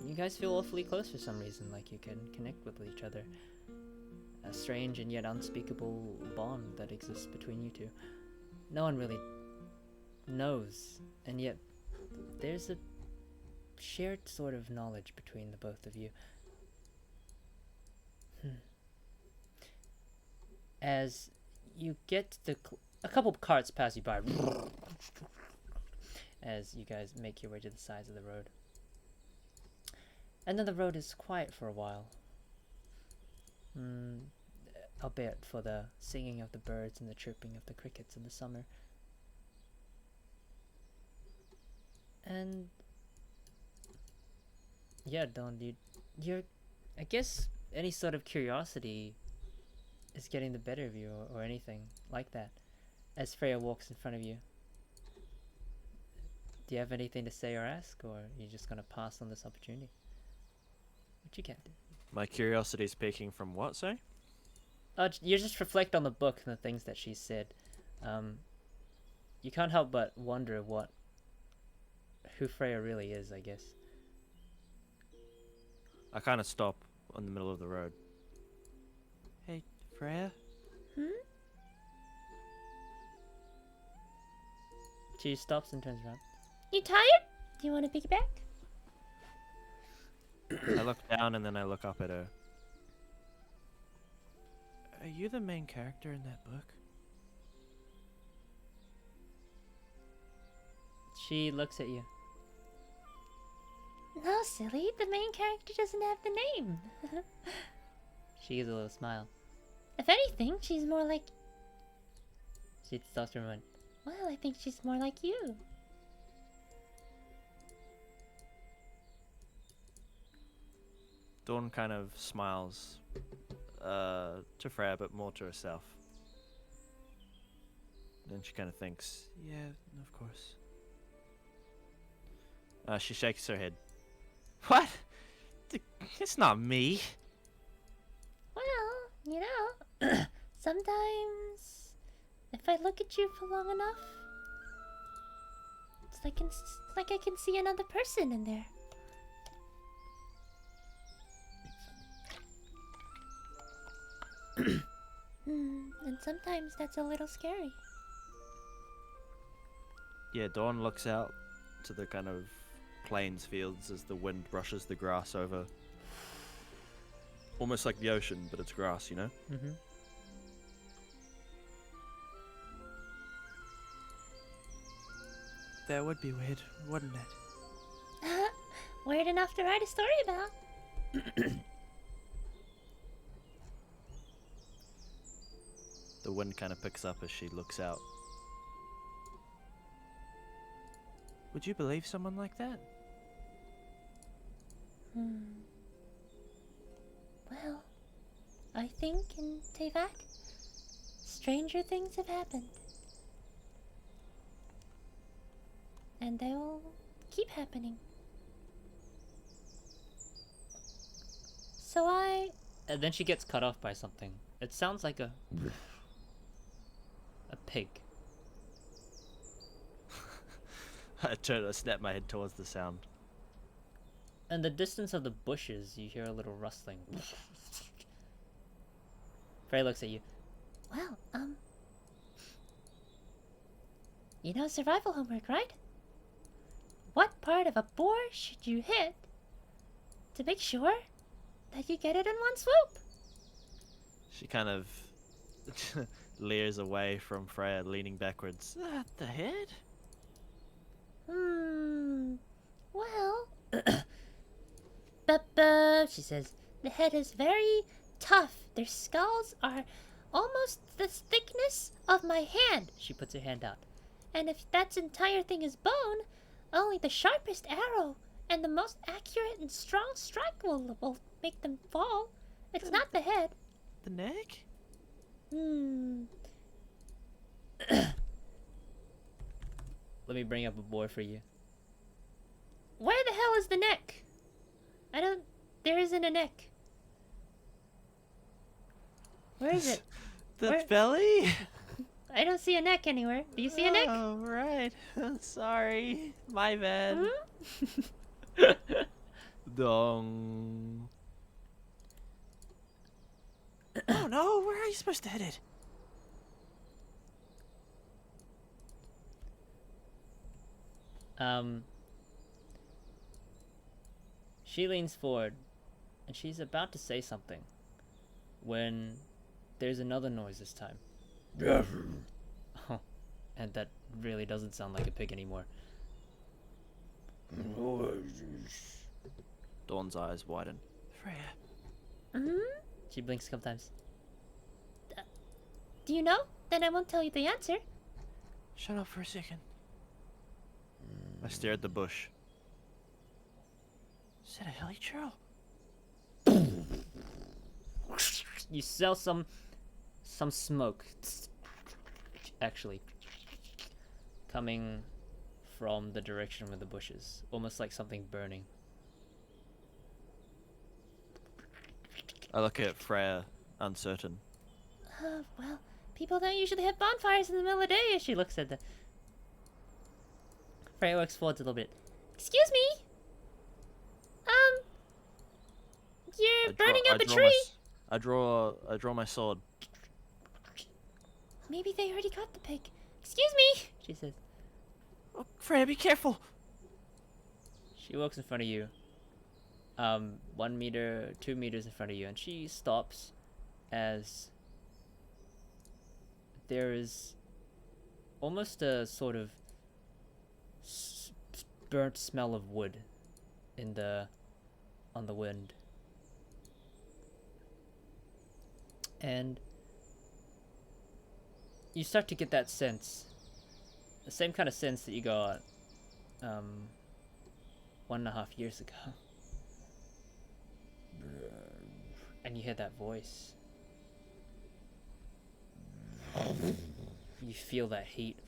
You guys feel awfully close for some reason, like you can connect with each other. A strange and yet unspeakable bond that exists between you two. No one really knows, and yet there's a shared sort of knowledge between the both of you. As you get to a couple of carts pass you by as you guys make your way to the sides of the road. And then the road is quiet for a while. Albeit for the singing of the birds and the chirping of the crickets in the summer. And yeah, Dawn, you're I guess any sort of curiosity is getting the better of you, or anything like that, as Freya walks in front of you. Do you have anything to say or ask, or are you just gonna pass on this opportunity? What you can't do. My curiosity's peaking from what, say? You just reflect on the book and the things that she said. You can't help but wonder who Freya really is, I guess. I kind of stop in the middle of the road. Hey, Freya? She stops and turns around. You tired? Do you want to piggyback? I look down and then I look up at her. Are you the main character in that book? She looks at you. No, silly. The main character doesn't have the name. She gives a little smile. If anything, she's more like... She stops for a moment. Well, I think she's more like you. Dawn kind of smiles to Freya, but more to herself. Then she kind of thinks, yeah, of course. She shakes her head. What? It's not me. Well, you know, sometimes if I look at you for long enough, it's like I can see another person in there. And sometimes that's a little scary. Yeah, Dawn looks out to the kind of plains fields as the wind brushes the grass over. Almost like the ocean, but it's grass, you know? Mm-hmm. That would be weird, wouldn't it? Weird enough to write a story about. The wind kind of picks up as she looks out. Would you believe someone like that? Well, I think in 𝓓𝓾, stranger things have happened. And they will keep happening. So And then she gets cut off by something. It sounds like a pig. I snap my head towards the sound. In the distance of the bushes, you hear a little rustling. Freya looks at you. Well, you know survival homework, right? What part of a boar should you hit to make sure that you get it in one swoop? She kind of leers away from Freya, leaning backwards. At the head? Well, she says, the head is very tough. Their skulls are almost the thickness of my hand. She puts her hand out. And if that entire thing is bone, only the sharpest arrow and the most accurate and strong strike will make them fall. It's not the head. The neck? Let me bring up a boar for you. Where the hell is the neck? There isn't a neck. Where is it? The belly? I don't see a neck anywhere. Do you see a neck? Oh, right. Sorry. My bad. Dong. Oh no, where are you supposed to hit it? She leans forward, and she's about to say something, when there's another noise this time. Oh, and that really doesn't sound like a pig anymore. Dawn's eyes widen. Freya. She blinks a couple times. Do you know? Then I won't tell you the answer. Shut up for a second. I stare at the bush. Is that a hilly churl? You smell some smoke, actually, coming from the direction of the bushes, almost like something burning. I look at Freya, uncertain. Well, people don't usually have bonfires in the middle of the day. She looks at the... Freya walks forward a little bit. Excuse me? You're burning up a tree. I draw my sword. Maybe they already got the pig. Excuse me, She says. Oh, Freya, be careful. She walks in front of you. 1 meter, 2 meters in front of you, and she stops as there is almost a sort of burnt smell of wood on the wind. And you start to get that sense, the same kind of sense that you got 1.5 years ago. And you hear that voice. You feel that heat.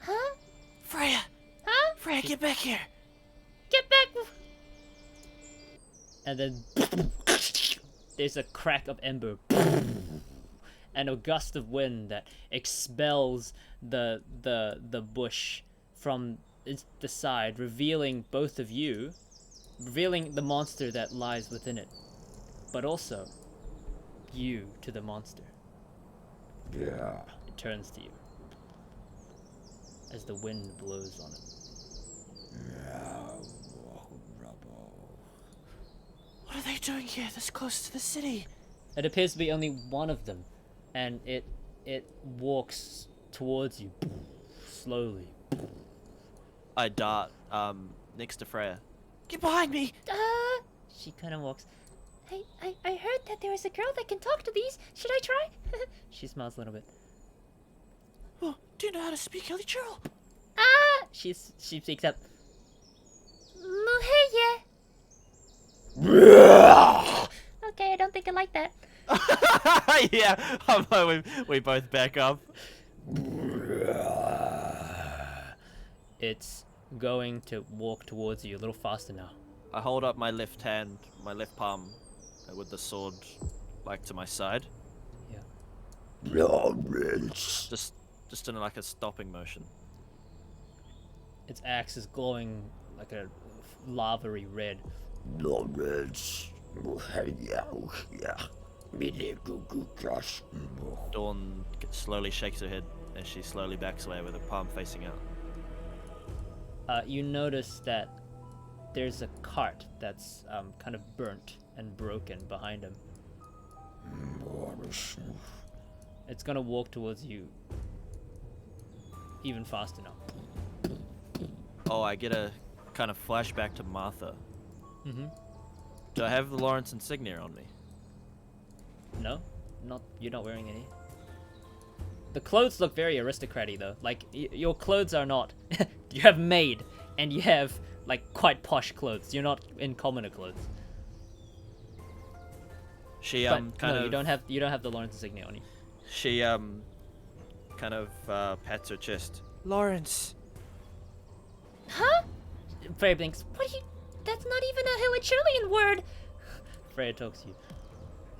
Huh? Freya! Huh? Freya, get back here! Get back! And then there's a crack of ember and a gust of wind that expels the bush from the side, revealing both of you, revealing the monster that lies within it, but also you to the monster. Yeah. It turns to you as the wind blows on it. What are they doing here this close to the city? It appears to be only one of them, and it walks towards you slowly. I dart next to Freya. Get behind me! She kind of walks. I heard that there is a girl that can talk to these. Should I try? She smiles a little bit. Oh, do you know how to speak Ilichurl? She speaks up. Muheye. Okay, I don't think I like that. Yeah, we both back up. It's going to walk towards you a little faster now. I hold up my left hand, my left palm, with the sword, like to my side. Yeah. Just in like a stopping motion. Its axe is glowing like a lava-y red. Dawn slowly shakes her head as she slowly backs away with her palm facing out. You notice that there's a cart that's kind of burnt and broken behind him. It's gonna walk towards you even faster now. Oh, I get a kind of flashback to Martha. Mm-hmm. Do I have the Lawrence insignia on me? No, you're not wearing any. The clothes look very aristocratic though. Like your clothes are not. You have maid, and you have like quite posh clothes. You're not in commoner clothes. She But kind no, of you don't have the Lawrence insignia on you. she kind of pats her chest. Lawrence. Huh? Freya thinks. What do you... That's not even a Hilichurlian word. Freya talks to you.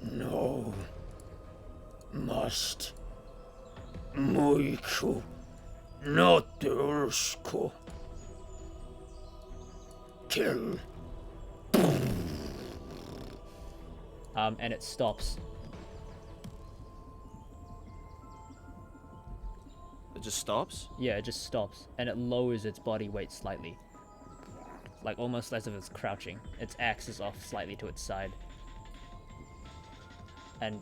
No. Must. Moiku. Not Ursko. Kill. And it stops. It just stops. Yeah, it just stops, and it lowers its body weight slightly. Like almost as if it's crouching. Its axe is off slightly to its side. And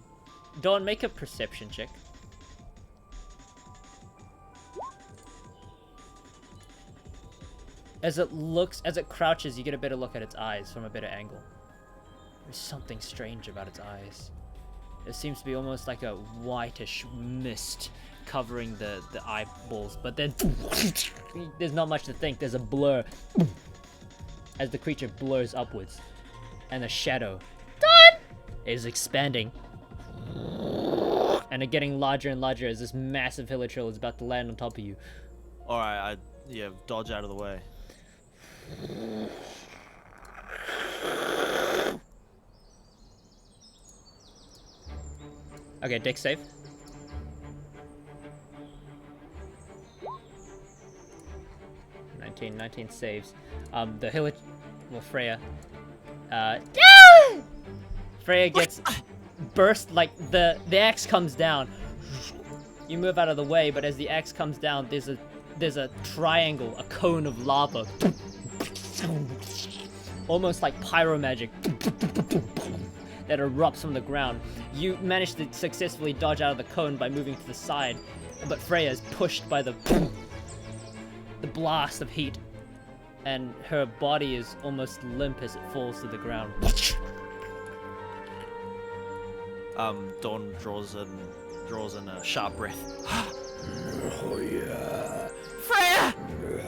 Dawn, make a perception check. As it crouches, you get a better look at its eyes from a better angle. There's something strange about its eyes. It seems to be almost like a whitish mist covering the eyeballs, but then there's not much to think. There's a blur as the creature blurs upwards, and the shadow is expanding, and it getting larger and larger as this massive Hilichurl is about to land on top of you. All right, dodge out of the way. Okay, dex save. 19 saves. Freya. Freya gets burst, like the axe comes down. You move out of the way, but as the axe comes down, there's a triangle, a cone of lava. Almost like pyromagic that erupts from the ground. You manage to successfully dodge out of the cone by moving to the side, but Freya is pushed by the blast of heat, and her body is almost limp as it falls to the ground. Dawn draws in a sharp breath. Oh yeah. Freya!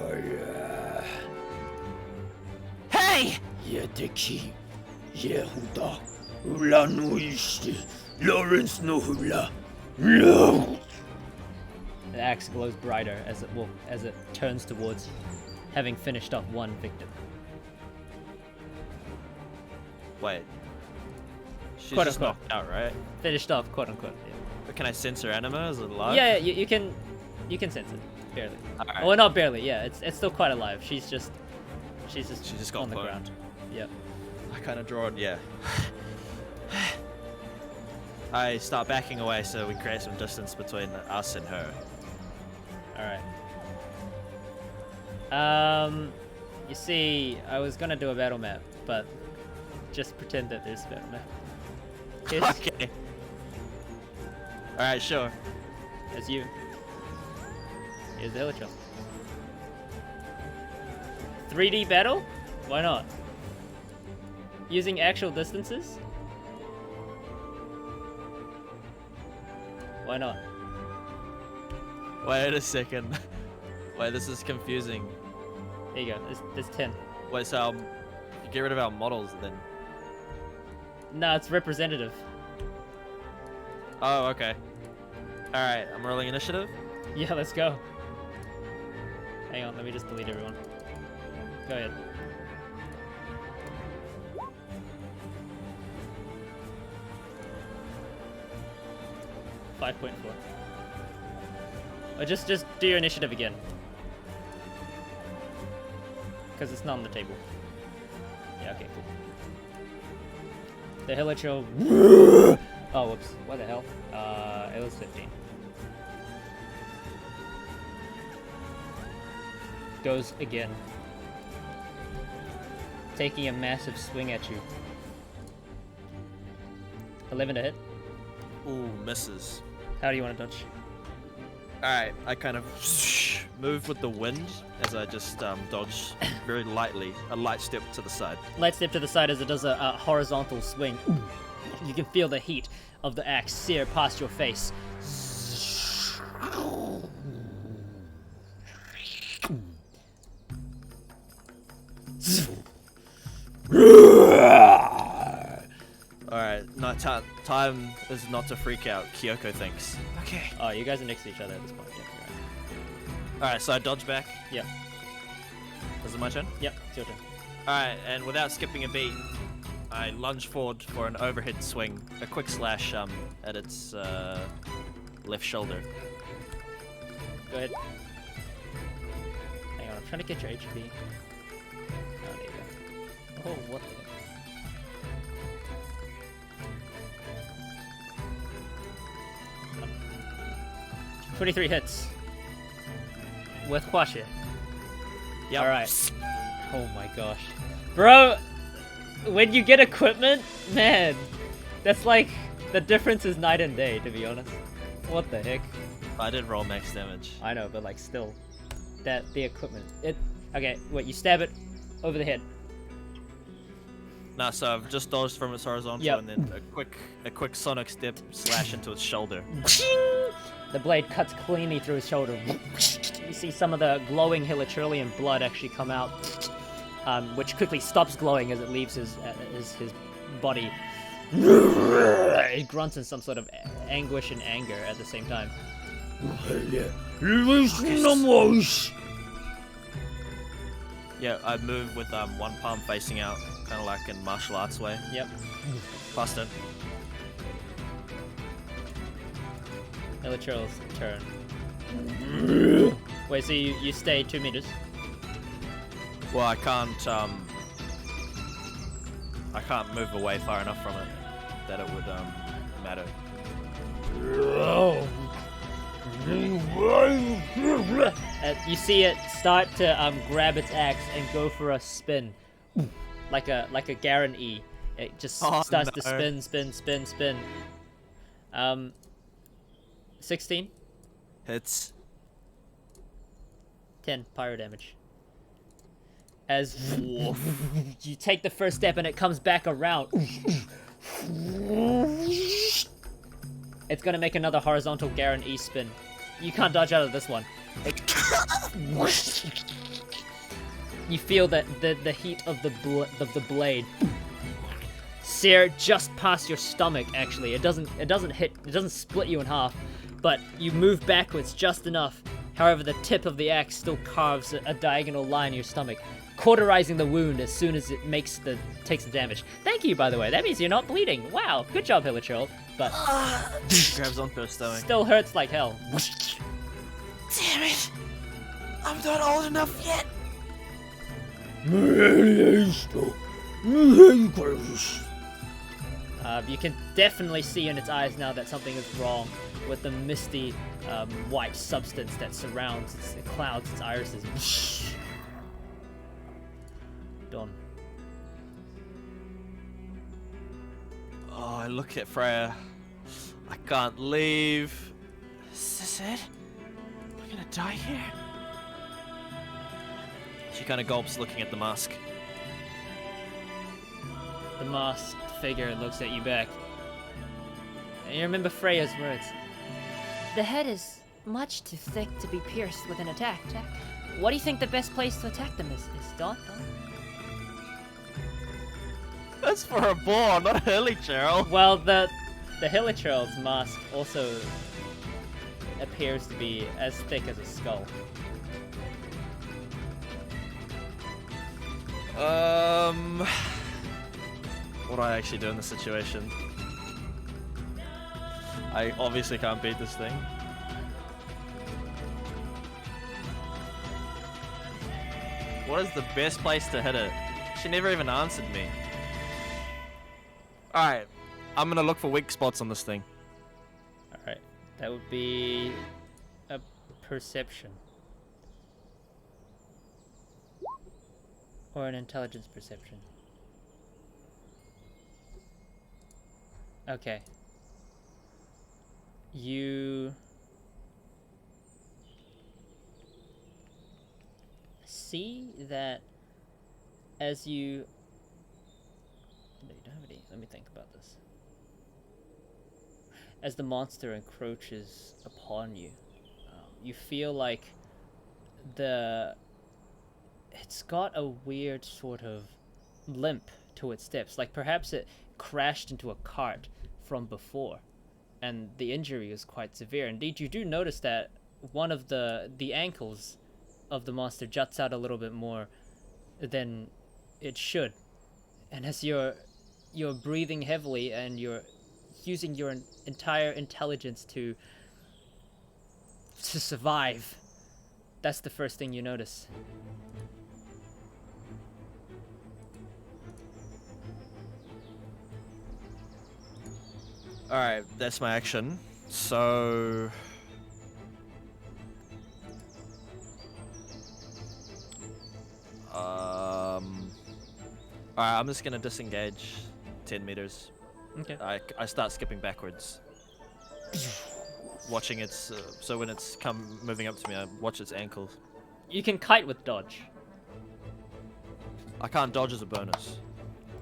Oh yeah. Hey! Yedeki. Yehuda. Hula no ishi. Lawrence no hula. No. The axe glows brighter as it turns towards you, having finished off one victim. Wait. She's Quote, just unquote. knocked out, right? Finished off, quote unquote. But can I sense her anima? Is it alive? Yeah, you can sense it barely. Alright. Well, not barely. Yeah, it's still quite alive. She's just got on the cloned. ground. Yep. I kind of draw it, yeah. I start backing away so we create some distance between us and her. Alright. You see, I was gonna do a battle map, but just pretend that there's a battle map. Here's, Okay. Alright, sure. As you. Here's the Hilichurl. 3D battle? Why not? Using actual distances? Why not? Wait a second. Wait, this is confusing. There you go. There's 10. Wait, so get rid of our models then? No, it's representative. Oh, okay. Alright, I'm rolling initiative. Yeah, let's go. Hang on, let me just delete everyone. Go ahead. .4. Or just do your initiative again. Because it's not on the table. Yeah, okay, cool. The Hilichurl. Oh, whoops. What the hell? It was 15. Goes again. Taking a massive swing at you. 11 to hit. Ooh, misses. How do you want to dodge? Alright, I kind of move with the wind as I just dodge very lightly, a light step to the side. Light step to the side as it does a horizontal swing. You can feel the heat of the axe sear past your face. Alright, time is not to freak out, Kyoko thinks. Okay. Oh, you guys are next to each other at this point. Yeah, Alright, so I dodge back. Yep. Is it my turn? Yep, it's your turn. Alright, and without skipping a beat, I lunge forward for an overhead swing, a quick slash at its left shoulder. Go ahead. Hang on, I'm trying to get your HP. Oh, there you go. Oh, what the heck? 23 hits. With Kwashe. Yep. Alright. Oh my gosh. Bro, when you get equipment, man, that's like, the difference is night and day, to be honest. What the heck? I did roll max damage. I know, but like still, the equipment. Okay, wait, you stab it over the head. Nah, so I've just dodged from its horizontal Yep. and then a quick sonic step slash into its shoulder. The blade cuts cleanly through his shoulder. You see some of the glowing Hilichurlian blood actually come out, which quickly stops glowing as it leaves his body. It grunts in some sort of anguish and anger at the same time. Yeah, I move with one palm facing out, kind of like in martial arts way. Yep. Faster. Hilichurl's turn. Wait, so you stay 2 meters? Well, I can't move away far enough from it that it would matter. You see it start to grab its axe and go for a spin, like a Garen E. It just starts to spin. 16. Hits. 10 pyro damage. As you take the first step and it comes back around. It's gonna make another horizontal Garen E spin. You can't dodge out of this one. You feel that the heat of the blade sear just past your stomach. Actually, it doesn't split you in half, but you move backwards just enough. However, the tip of the axe still carves a diagonal line in your stomach, cauterizing the wound as soon as it takes the damage. Thank you, by the way. That means you're not bleeding. Wow, good job, Hilichurl. But Grabs onto her stomach. still hurts like hell. Damn it! I'm not old enough yet. You can definitely see in its eyes now that something is wrong with the misty white substance that surrounds it clouds its irises. Done. Oh, I look at Freya. I can't leave. Is this it? I'm gonna die here. She kind of gulps, looking at the mask. The masked figure looks at you back. And you remember Freya's words. The head is much too thick to be pierced with an attack. What do you think the best place to attack them is? Dawn? That's for a boar, not a 𝓓𝓾𝓮𝓽. Well, the 𝓓𝓏𝓮's mask also appears to be as thick as a skull. What do I actually do in this situation? I obviously can't beat this thing. What is the best place to hit it? She never even answered me. Alright, I'm gonna look for weak spots on this thing. Alright, that would be a perception. Or an intelligence perception. Okay. You see that as you... No, you don't have any. Let me think about this. As the monster encroaches upon you, you feel like it's got a weird sort of limp to its steps. Like perhaps it crashed into a cart from before, and the injury is quite severe. Indeed, you do notice that one of the ankles of the monster juts out a little bit more than it should. And as you're breathing heavily and you're using your entire intelligence to survive, that's the first thing you notice. Alright, that's my action. So... Alright, I'm just gonna disengage 10 meters. Okay. I start skipping backwards. Watching its... so when it's moving up to me, I watch its ankles. You can kite with dodge. I can't dodge as a bonus.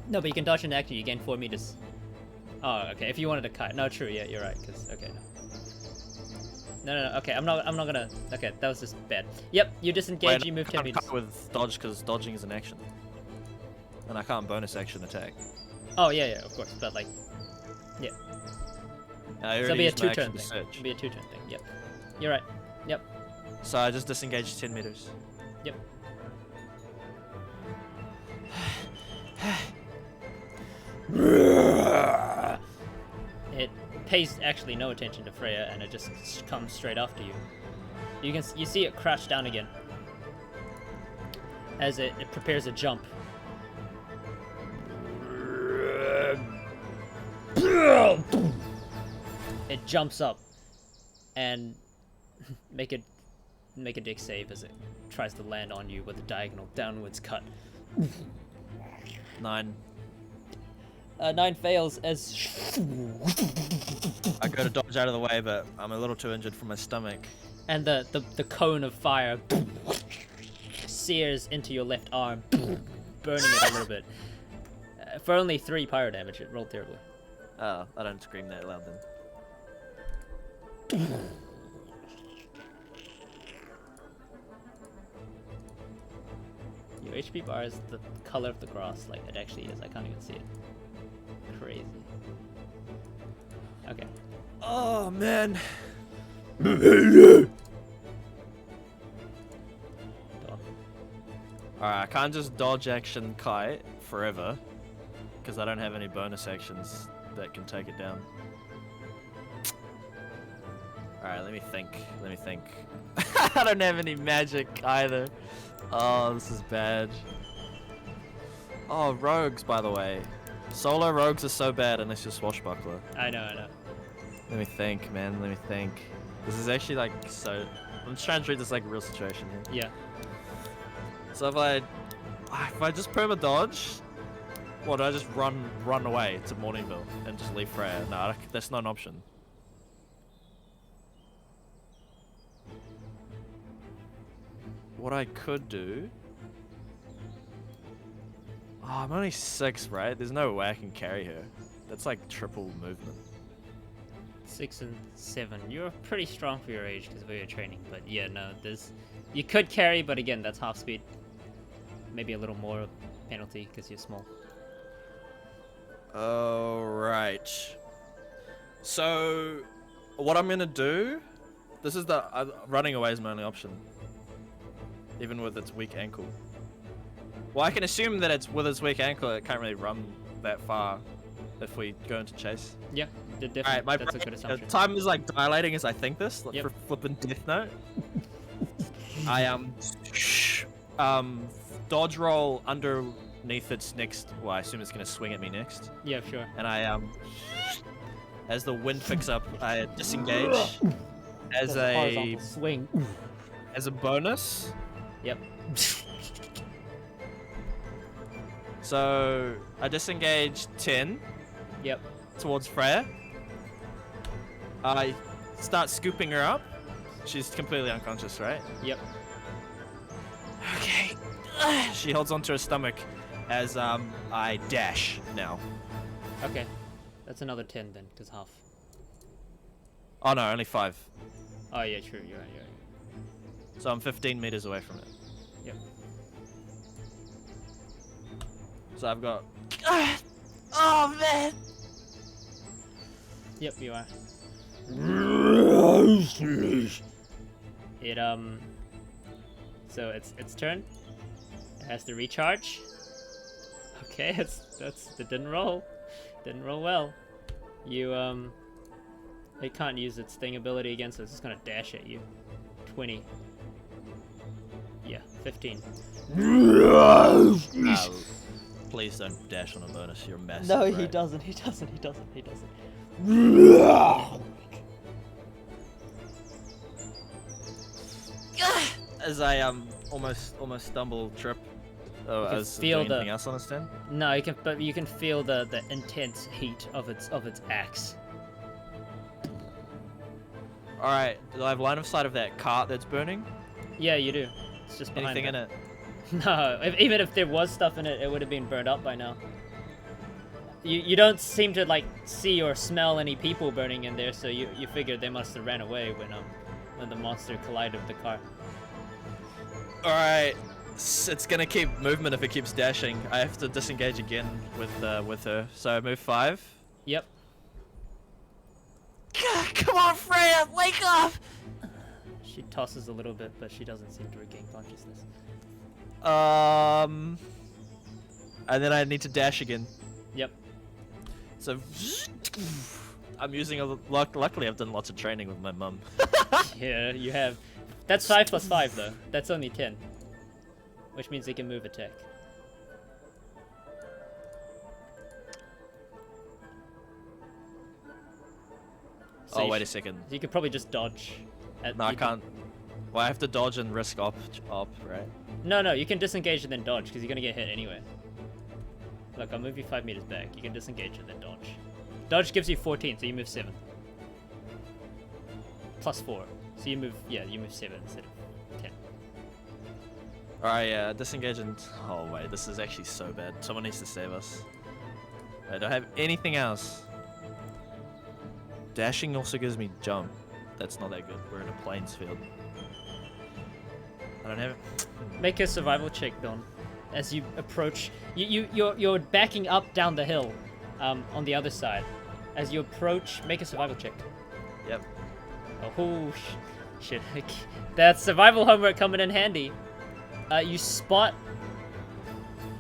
No, but you can dodge an action. You gain 4 meters. Oh, okay. If you wanted to kite, no, true. Yeah, you're right. Cause okay, no. Okay, I'm not gonna. Okay, that was just bad. Yep, you disengage. You move 10 I meters. can't with dodge because dodging is an action, and I can't bonus action attack. Oh yeah, of course. But like, yeah. I So it'll already be a used my 2-turn action to thing. search. It'll be a 2-turn thing. Yep. You're right. Yep. So I just disengaged 10 meters. Yep. It pays actually no attention to Freya, and it just comes straight after you. You see it crouch down again as it prepares a jump. It jumps up and make a dick save as it tries to land on you with a diagonal downwards cut. 9. 9 fails as I go to dodge out of the way, but I'm a little too injured from my stomach. and the cone of fire sears into your left arm, burning it a little bit. For only 3 pyro damage, it rolled terribly. Oh, I don't scream that loud then. Your HP bar is the color of the grass, like it actually is. I can't even see it. Crazy. Okay. Oh man. Go on. Alright, I can't just dodge action kite forever because I don't have any bonus actions that can take it down. Alright, let me think. I don't have any magic either. Oh, this is bad. Oh, rogues, by the way. Solo rogues are so bad unless you're swashbuckler. I know, I know. Let me think, man. Let me think. This is actually like so. I'm just trying to treat this like a real situation here. Yeah. So if I just perma dodge, what do I just run away to Morningville and just leave Freya? No, that's not an option. What I could do. Oh, I'm only 6, right? There's no way I can carry her. That's like triple movement. 6 and 7. You're pretty strong for your age because of your training, but yeah, no, you could carry, but again, that's half speed. Maybe a little more penalty because you're small. Oh, right. So, what I'm gonna do? This is the running away is my only option, even with its weak ankle. Well, I can assume that it's with its weak ankle, it can't really run that far if we go into chase. Yeah, definitely. Alright, my That's a good assumption. time is like dilating as I think this, like Yep. for flipping Death Note. I dodge roll underneath its next. Well, I assume it's gonna swing at me next. Yeah, sure. And I as the wind picks up, I disengage as That's a horizontal swing. as a bonus. Yep. So I disengage 10 Yep. towards Freya. I start scooping her up. She's completely unconscious, right? Yep. Okay. She holds onto her stomach as I dash now. Okay. That's another 10 then, because half. Oh no, only 5. Oh yeah, true. You're right. So I'm 15 meters away from it. Yep. So I've got. Oh man! Yep, you are. It So it's turn. It has to recharge. Okay, it didn't roll. Didn't roll well. You it can't use its thing ability again, so it's just gonna dash at you. 20. Yeah, 15. Please don't dash on a bonus. You're a mess. No, right? he doesn't. He doesn't. As I almost stumble, trip. Oh, You can as feel doing the- anything else on the stand? No, you can feel the intense heat of its axe. All right. Do I have line of sight of that cart that's burning? Yeah, you do. It's just behind Anything in it. it? No, even if there was stuff in it, it would have been burned up by now. You don't seem to like see or smell any people burning in there, so you figured they must have ran away when the monster collided with the car. All right. It's gonna keep movement if it keeps dashing. I have to disengage again with her. So I move 5. Yep. Come on, Freya, wake up! She tosses a little bit, but she doesn't seem to regain consciousness. And then I need to dash again. Yep. So I'm using luckily I've done lots of training with my mum. Yeah, you have. That's 5 plus 5 though. That's only 10. Which means they can move attack. So Oh, you wait a second. You could probably just dodge. No, I can't. Well, I have to dodge and risk op, right? No, you can disengage and then dodge because you're gonna get hit anyway. Look, I'll move you 5 meters back. You can disengage and then dodge. Dodge gives you 14, so you move 7. Plus 4. So you move 7 instead of 10. Alright, yeah, disengage and... Oh, wait, this is actually so bad. Someone needs to save us. I don't have anything else. Dashing also gives me jump. That's not that good. We're in a plains field. I don't have it. Make a survival check, Don. As you approach, you're backing up down the hill, on the other side. As you approach, make a survival check. Yep. Oh, shit. That's survival homework coming in handy. You spot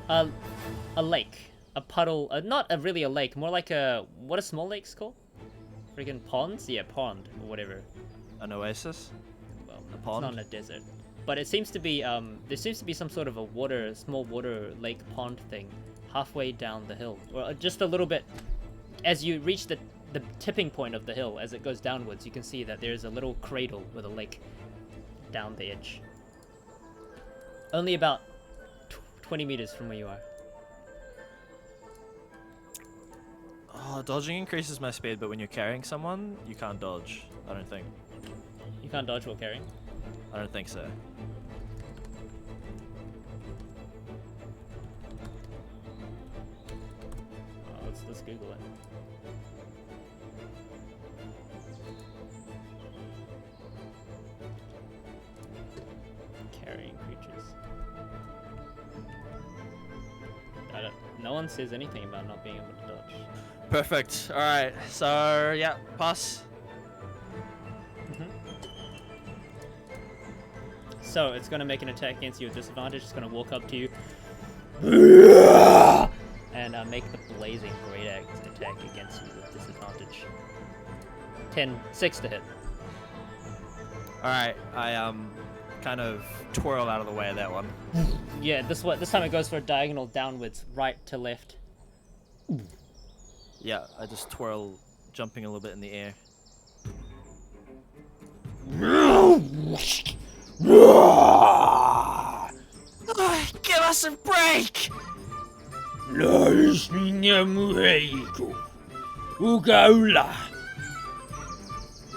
a lake, a puddle, not really a lake, more like what are small lakes called? Freaking ponds? Yeah, pond or whatever. An oasis? Well, A it's pond? not in a desert, but it seems to be there seems to be some sort of a small water lake pond thing halfway down the hill, or just a little bit. As you reach the tipping point of the hill, as it goes downwards, you can see that there's a little cradle with a lake down the edge. Only about 20 meters from where you are. Oh, dodging increases my speed, but when you're carrying someone, you can't dodge. I don't think. You can't dodge while carrying? I don't think so. Oh, let's Google it. Carrying creatures. No one says anything about not being able to dodge. Perfect. All right. So yeah, pass. So it's gonna make an attack against you with disadvantage. It's gonna walk up to you and make the blazing great axe attack against you with disadvantage. 6 to hit. All right. I kind of twirl out of the way of that one. Yeah, this time it goes for a diagonal downwards, right to left. Yeah, I just twirl, jumping a little bit in the air. Give us a break!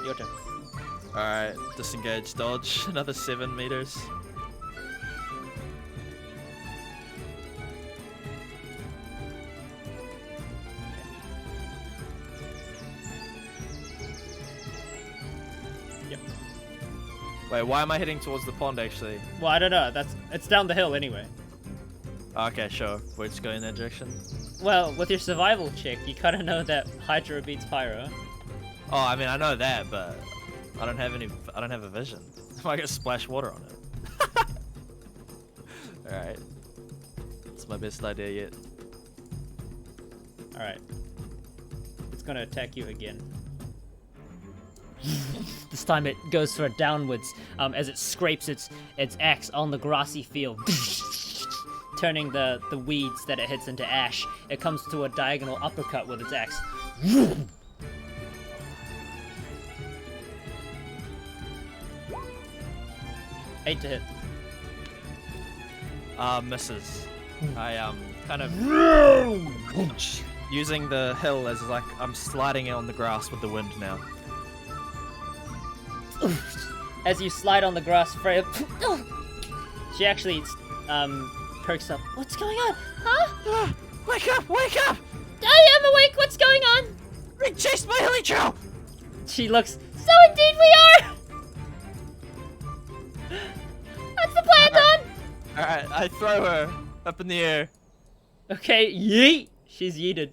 Your turn. Alright, disengage, dodge, another 7 meters. Yep. Wait, why am I heading towards the pond actually? Well, I don't know. It's down the hill anyway. Okay, sure. We're just going in that direction. Well, with your survival check, you kind of know that Hydro beats Pyro. Oh, I mean, I know that, but I don't have a vision. I might get splash water on it. Alright. It's my best idea yet. All right. It's gonna attack you again. This time it goes for a downwards as it scrapes its axe on the grassy field, turning the weeds that it hits into ash. It comes to a diagonal uppercut with its axe. 8 to hit. Misses. I kind of using the hill as like I'm sliding it on the grass with the wind now. As you slide on the grass, Freya, she actually perks up. What's going on? Huh? Wake up! Wake up! I am awake. What's going on? Being chased by hilly trout! She looks. So indeed we are. What's the plan, Don? Alright, I throw her up in the air. Okay, yeet! She's yeeted.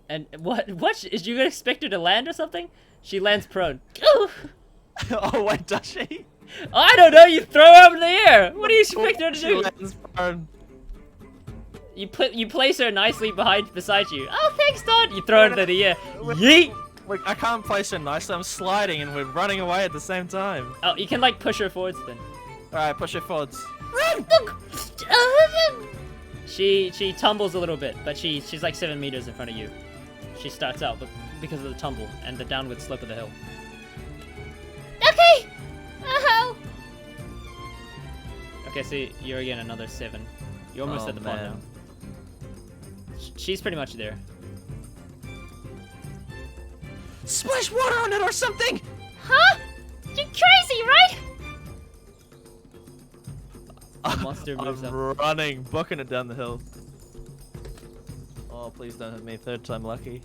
And what? Is you gonna expect her to land or something? She lands prone. Ooh. Oh wait, does she? I don't know. You throw her up in the air. What do you expect her to She do? lands prone. You place her nicely beside you. Oh, thanks, Don. You throw her into the air. Yeet! Wait, I can't place her nicely. I'm sliding and we're running away at the same time. Oh, you can like push her forwards then. Alright, push her forwards. She tumbles a little bit, but she's like 7 meters in front of you. She starts out, but because of the tumble and the downward slope of the hill. Okay. Oh. Okay, so you're again another 7. You're almost Oh, at the pond man. now. She's pretty much there. Splash water on it or something! Huh? You're crazy, right? The monster moves I'm up. running, booking it down the hill. Oh, please don't hit me. 3rd time lucky.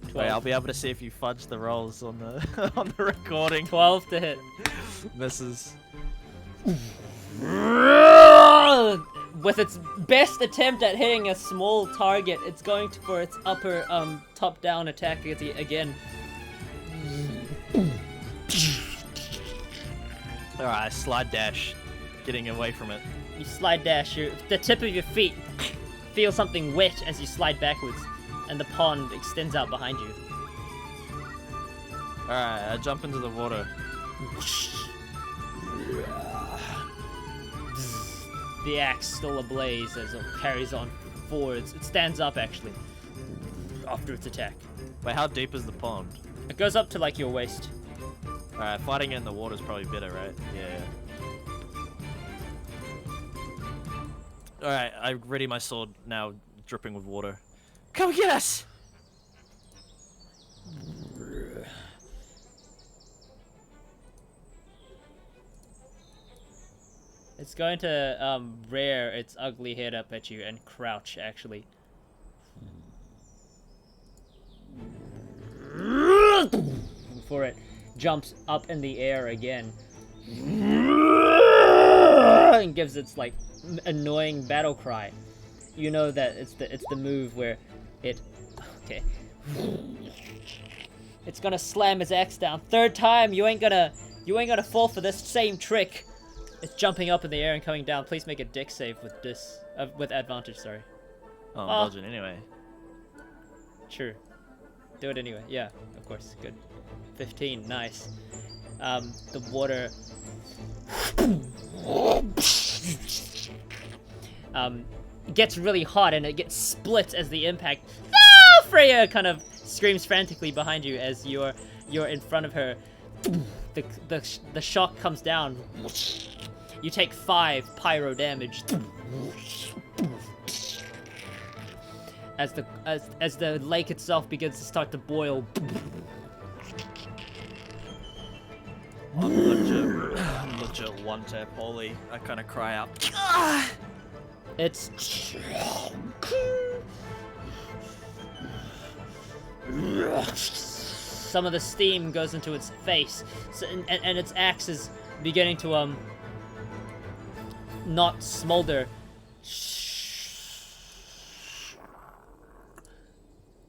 12. Wait, I'll be able to see if you fudge the rolls on the on the recording. 12 to hit. Misses. With its best attempt at hitting a small target, it's going for its upper top-down attack again. Alright, slide dash, getting away from it. You slide dash. The tip of your feet feel something wet as you slide backwards, and the pond extends out behind you. Alright, I jump into the water. the axe still ablaze as it carries on forwards. It stands up actually after its attack. Wait, how deep is the pond? It goes up to like your waist. Alright, fighting it in the water is probably better, right? Yeah. Alright, I ready my sword now, dripping with water. Come get us! It's going to rear its ugly head up at you and crouch actually. Before it jumps up in the air again and gives its like annoying battle cry. You know that it's the move where it okay. It's gonna slam its axe down. Third time, you ain't gonna fall for this same trick. It's jumping up in the air and coming down. Please make a dex save with this with advantage. Sorry. Oh, I'm dodging anyway. Sure. Do it anyway. Yeah, of course. Good. 15. Nice. The water gets really hot and it gets split as the impact. Ah! Freya kind of screams frantically behind you as you're in front of her. The shock comes down. You take 5 pyro damage. As the lake itself begins to start to boil. I'm legit one tap holy. I kind of cry out. Ah! It's some of the steam goes into its face, so, and its axe is beginning to not smolder.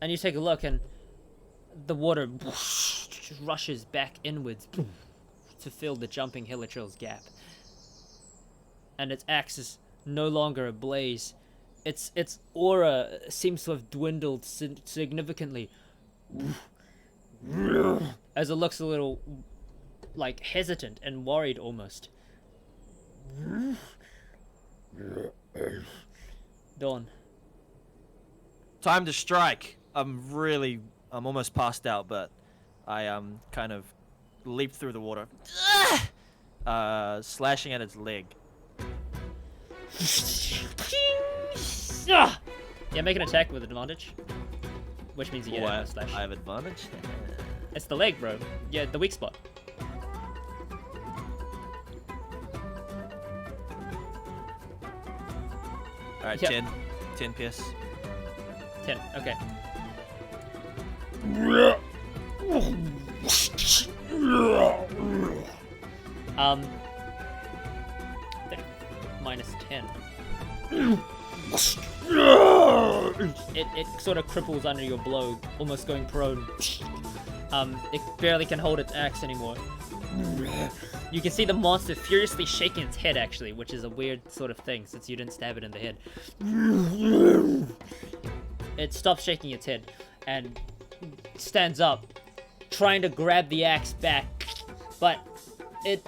And you take a look, and the water rushes back inwards to fill the jumping Hilichurl's gap. And its axe is no longer ablaze. Its aura seems to have dwindled significantly. As it looks a little, like, hesitant and worried almost. Dawn. Time to strike. I'm almost passed out, but I kind of leaped through the water, slashing at its leg. Yeah, make an attack with advantage, which means you get a slash. I have advantage. It's the leg, bro. Yeah, the weak spot. All right, Yep. 10 PS. 10. Okay. Minus 10. It sort of cripples under your blow, almost going prone. It barely can hold its axe anymore. You can see the monster furiously shaking its head, actually, which is a weird sort of thing since you didn't stab it in the head. It stops shaking its head and stands up, trying to grab the axe back, but it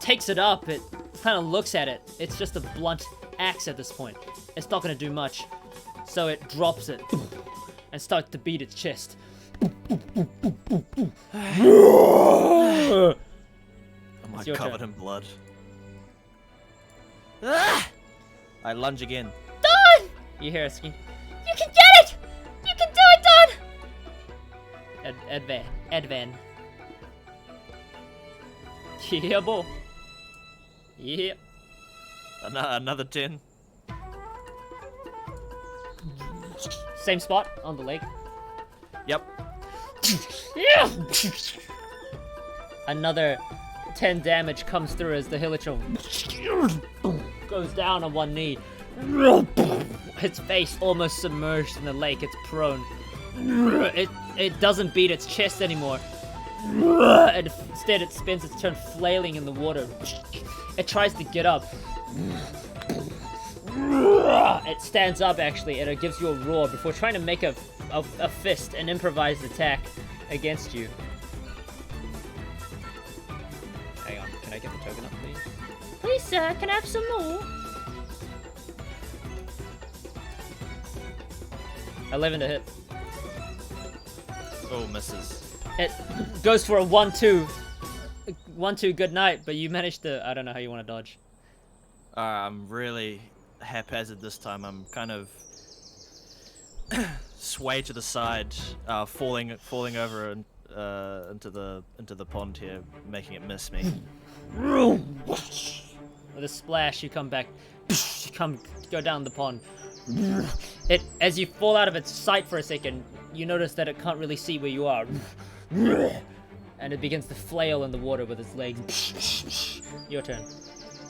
takes it up. It kind of looks at it. It's just a blunt axe at this point. It's not going to do much, so it drops it and starts to beat its chest. Am I It's your covered turn. in blood? Ah! I lunge again. Dawn! You hear a scream. You can get it! You can do it, Dawn! Advan. Yeah, boy. Yeah. Another 10. Same spot on the leg. Yep. Yeah. Another 10 damage comes through as the Hilichurl goes down on one knee. Its face almost submerged in the lake. It's prone. It doesn't beat its chest anymore. And instead, it spends its turn flailing in the water. It tries to get up. It stands up actually, and it gives you a roar before trying to make a fist, an improvised attack against you. Hang on, can I get the token up, please? Please, sir, can I have some more? 11 to hit. Oh, misses. It goes for a 1-2. 1-2 good night, but you managed to... I don't know how you want to dodge. I'm really haphazard this time. I'm kind of sway to the side, falling over into the pond here, making it miss me. With a splash, you come back. You go down the pond. As you fall out of its sight for a second, you notice that it can't really see where you are. And it begins to flail in the water with its legs. Your turn.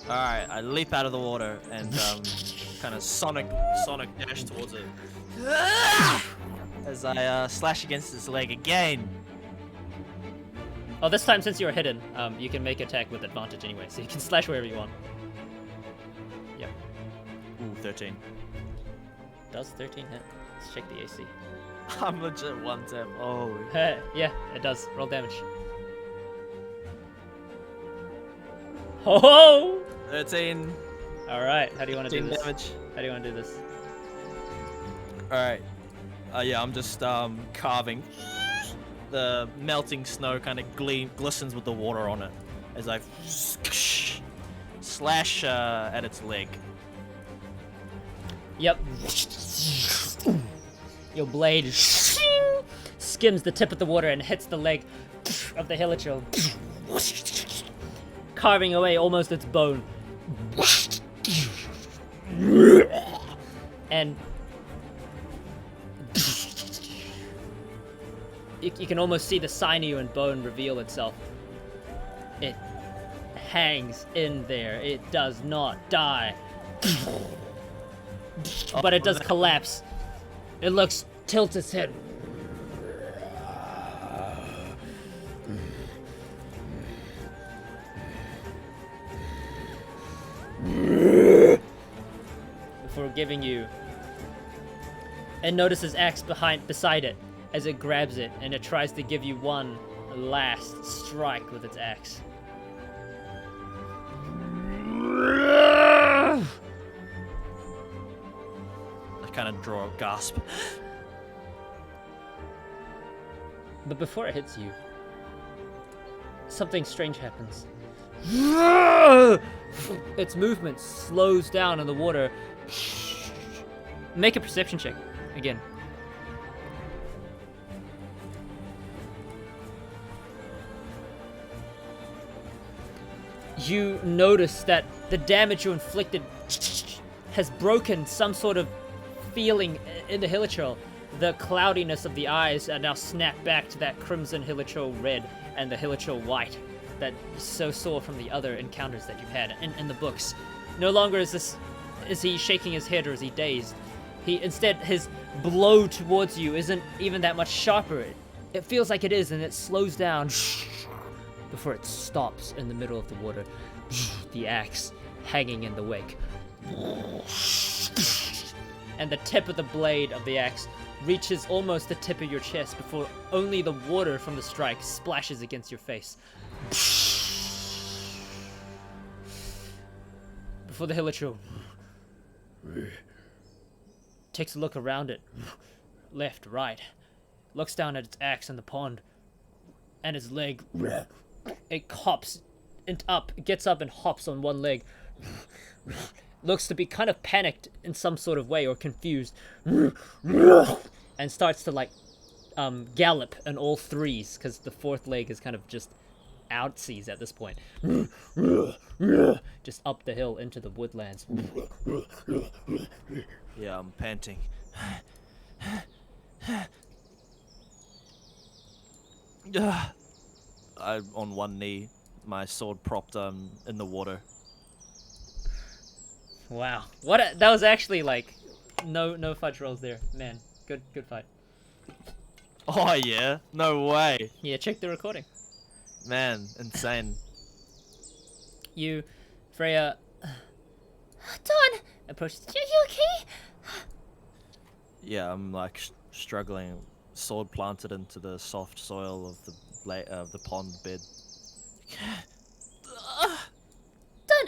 Alright, I leap out of the water and kind of sonic dash towards it. As I slash against its leg again. Oh, this time since you're hidden, you can make attack with advantage anyway, so you can slash wherever you want. Yep. Ooh, 13. Does 13 hit? Let's check the AC. I'm legit one tap. Oh. Yeah, it does. Roll damage. Ho ho! 13. Alright, how do you want to do 13 this? damage. How do you want to do this? Alright. Yeah, I'm just carving. The melting snow kind of glistens with the water on it as I slash at its leg. Yep. Your blade skims the tip of the water and hits the leg of the hilichurl, carving away almost its bone. And you can almost see the sinew and bone reveal itself. It hangs in there. It does not die. But it does collapse. It tilts its head. Before giving you, and notices axe beside it as it grabs it, and it tries to give you one last strike with its axe. I kind of draw a gasp. But before it hits you, something strange happens. Its movement slows down in the water. Make a perception check again. You notice that the damage you inflicted has broken some sort of feeling in the hilichurl. The cloudiness of the eyes are now snapped back to that crimson hilichurl red and the hilichurl white that you so saw from the other encounters that you've had in the books. No longer is he shaking his head or is he dazed. Instead, his blow towards you isn't even that much sharper. It feels like it is, and it slows down before it stops in the middle of the water, the axe hanging in the wake. And the tip of the blade of the axe reaches almost the tip of your chest before only the water from the strike splashes against your face. Before the hilichurl takes a look around it, left, right, looks down at its axe in the pond, and its leg, it hops gets up and hops on one leg, looks to be kind of panicked in some sort of way or confused, and starts to gallop in all threes because the fourth leg is kind of just outsies at this point. Just up the hill into the woodlands. Yeah, I'm panting. I'm on one knee, my sword propped in the water. Wow. That was actually no fudge rolls there. Man, good fight. Oh yeah, no way. Yeah, check the recording. Man, insane. You, Freya, Dawn, approaches. are you okay? Yeah, I'm struggling, sword planted into the soft soil of the pond bed. Dawn,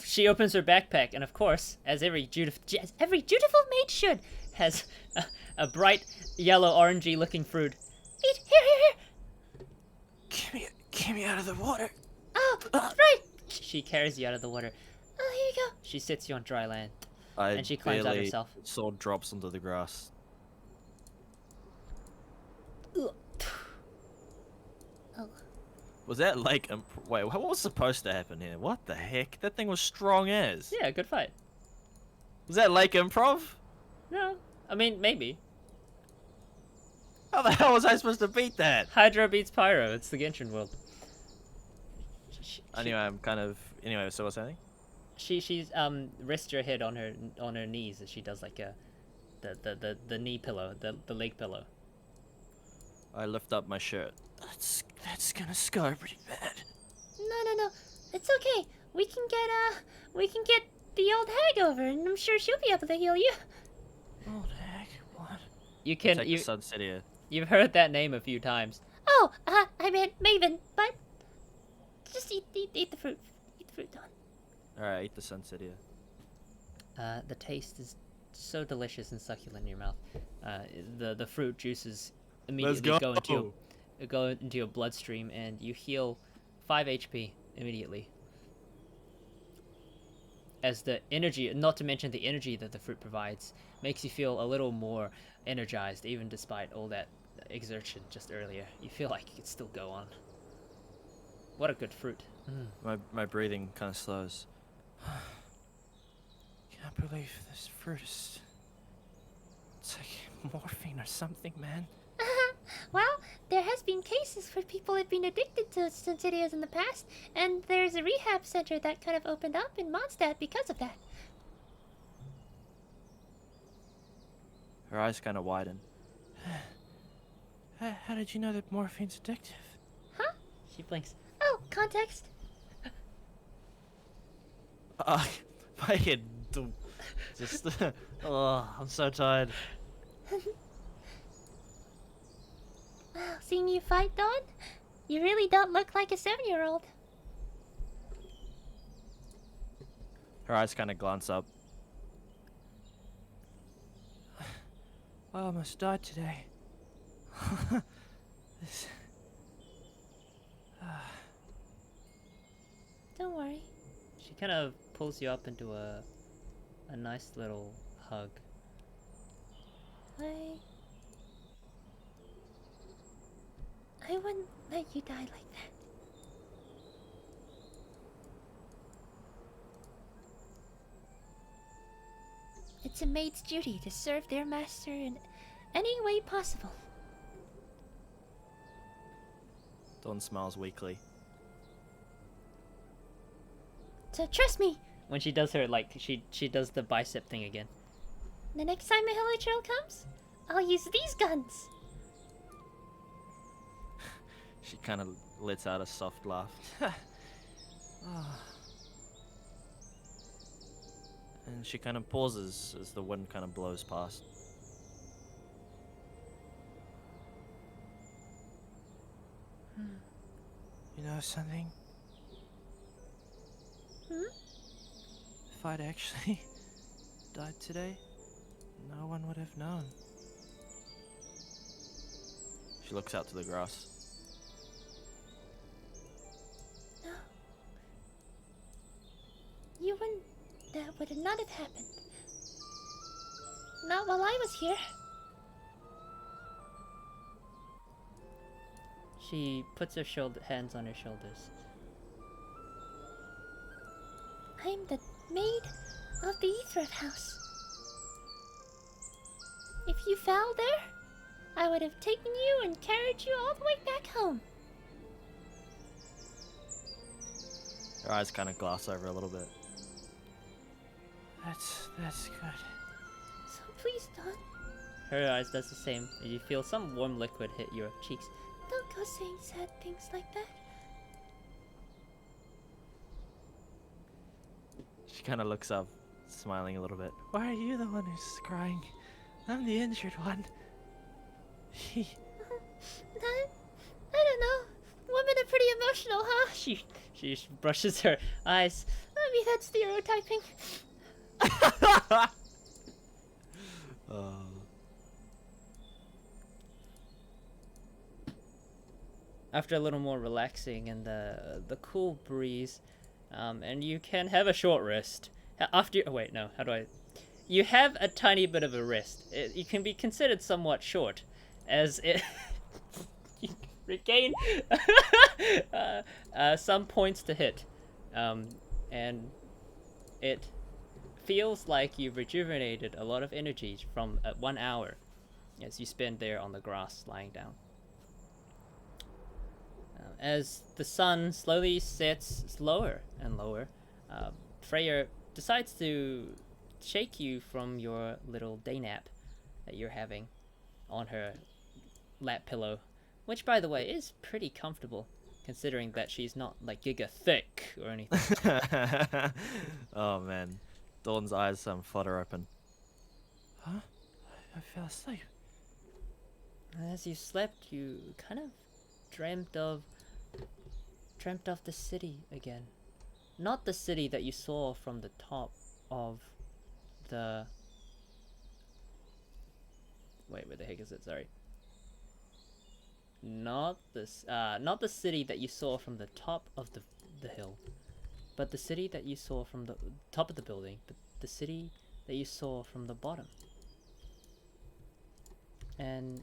She opens her backpack and, of course, as every dutiful maid should, has a bright yellow orangey looking fruit. Eat. Here. Get me out of the water. Oh, right. She carries you out of the water. Oh, here you go. She sits you on dry land. I And she climbs out barely herself. saw drops onto the grass. Oh. Was that like wait? What was supposed to happen here? What the heck? That thing was strong as. Yeah, good fight. Was that like improv? No, I mean, maybe. How the hell was I supposed to beat that? Hydra beats Pyro. It's the Genshin world. Anyway, I'm kind of. Anyway, so what's happening? She's rests her head on her knees as she does like the knee pillow, the leg pillow. I lift up my shirt. That's gonna scar pretty bad. No. It's okay. We can get the old hag over, and I'm sure she'll be able to heal you. Old hag, what? You can Take the sunset here. you've heard that name a few times. Oh, I meant Maven, but just eat the fruit. Eat the fruit, Dawn. Alright, eat the sunset here. The taste is so delicious and succulent in your mouth. The fruit juices immediately go into your bloodstream, and you heal 5 HP immediately. As the energy, not to mention the energy that the fruit provides, makes you feel a little more energized, even despite all that exertion just earlier. You feel like you could still go on. What a good fruit. My breathing kind of slows. Can't believe this fruit is. It's like morphine or something, man. Well, there has been cases where people have been addicted to Sensitios in the past, and there's a rehab center that kind of opened up in Mondstadt because of that. Her eyes kind of widen. How did you know that morphine's addictive? Huh? She blinks. Oh, context. My head just. Oh, I'm so tired. Wow, seeing you fight, Dawn? You really don't look like a 7-year-old. Her eyes kind of glance up. I almost died today. This... Don't worry. She kind of pulls you up into a nice little hug. I wouldn't let you die like that. It's a maid's duty to serve their master in any way possible. Dawn smiles weakly. So trust me, When she does her, like, she does the bicep thing again. the next time a Hilichurl comes, I'll use these guns. She kind of lets out a soft laugh. And she kind of pauses as the wind kind of blows past. You know something? If I'd actually died today, no one would have known. She looks out to the grass. No. You wouldn't. That would not have happened. Not while I was here. She puts her hands on her shoulders. I'm the maid of the Ethrev house. If you fell there, I would have taken you and carried you all the way back home. Her eyes kind of gloss over a little bit. That's good. So please, Dawn, Her eyes does the same, and you feel some warm liquid hit your cheeks. don't go saying sad things like that. She kind of looks up, smiling a little bit. Why are you the one who's crying? I'm the injured one. I don't know. Women are pretty emotional, huh? She brushes her eyes. I mean, that's stereotyping. after a little more relaxing in the cool breeze, and you can have a short rest. After oh wait, no, how do I? You have a tiny bit of a rest. You can be considered somewhat short, as it you regain some points to hit, and it feels like you've rejuvenated a lot of energy from 1 hour as you spend there on the grass lying down. As the sun slowly sets lower and lower, Freya decides to shake you from your little day nap that you're having on her lap pillow, which, by the way, is pretty comfortable considering that she's not like giga thick or anything. Oh man, Dawn's eyes flutter open. Huh? I fell asleep. As you slept, you kind of dreamt of the city again. Not the city that you saw from the top of the... Wait, where the heck is it? Sorry. Not the city that you saw from the top of the hill, but the city that you saw from the top of the building, but the city that you saw from the bottom. And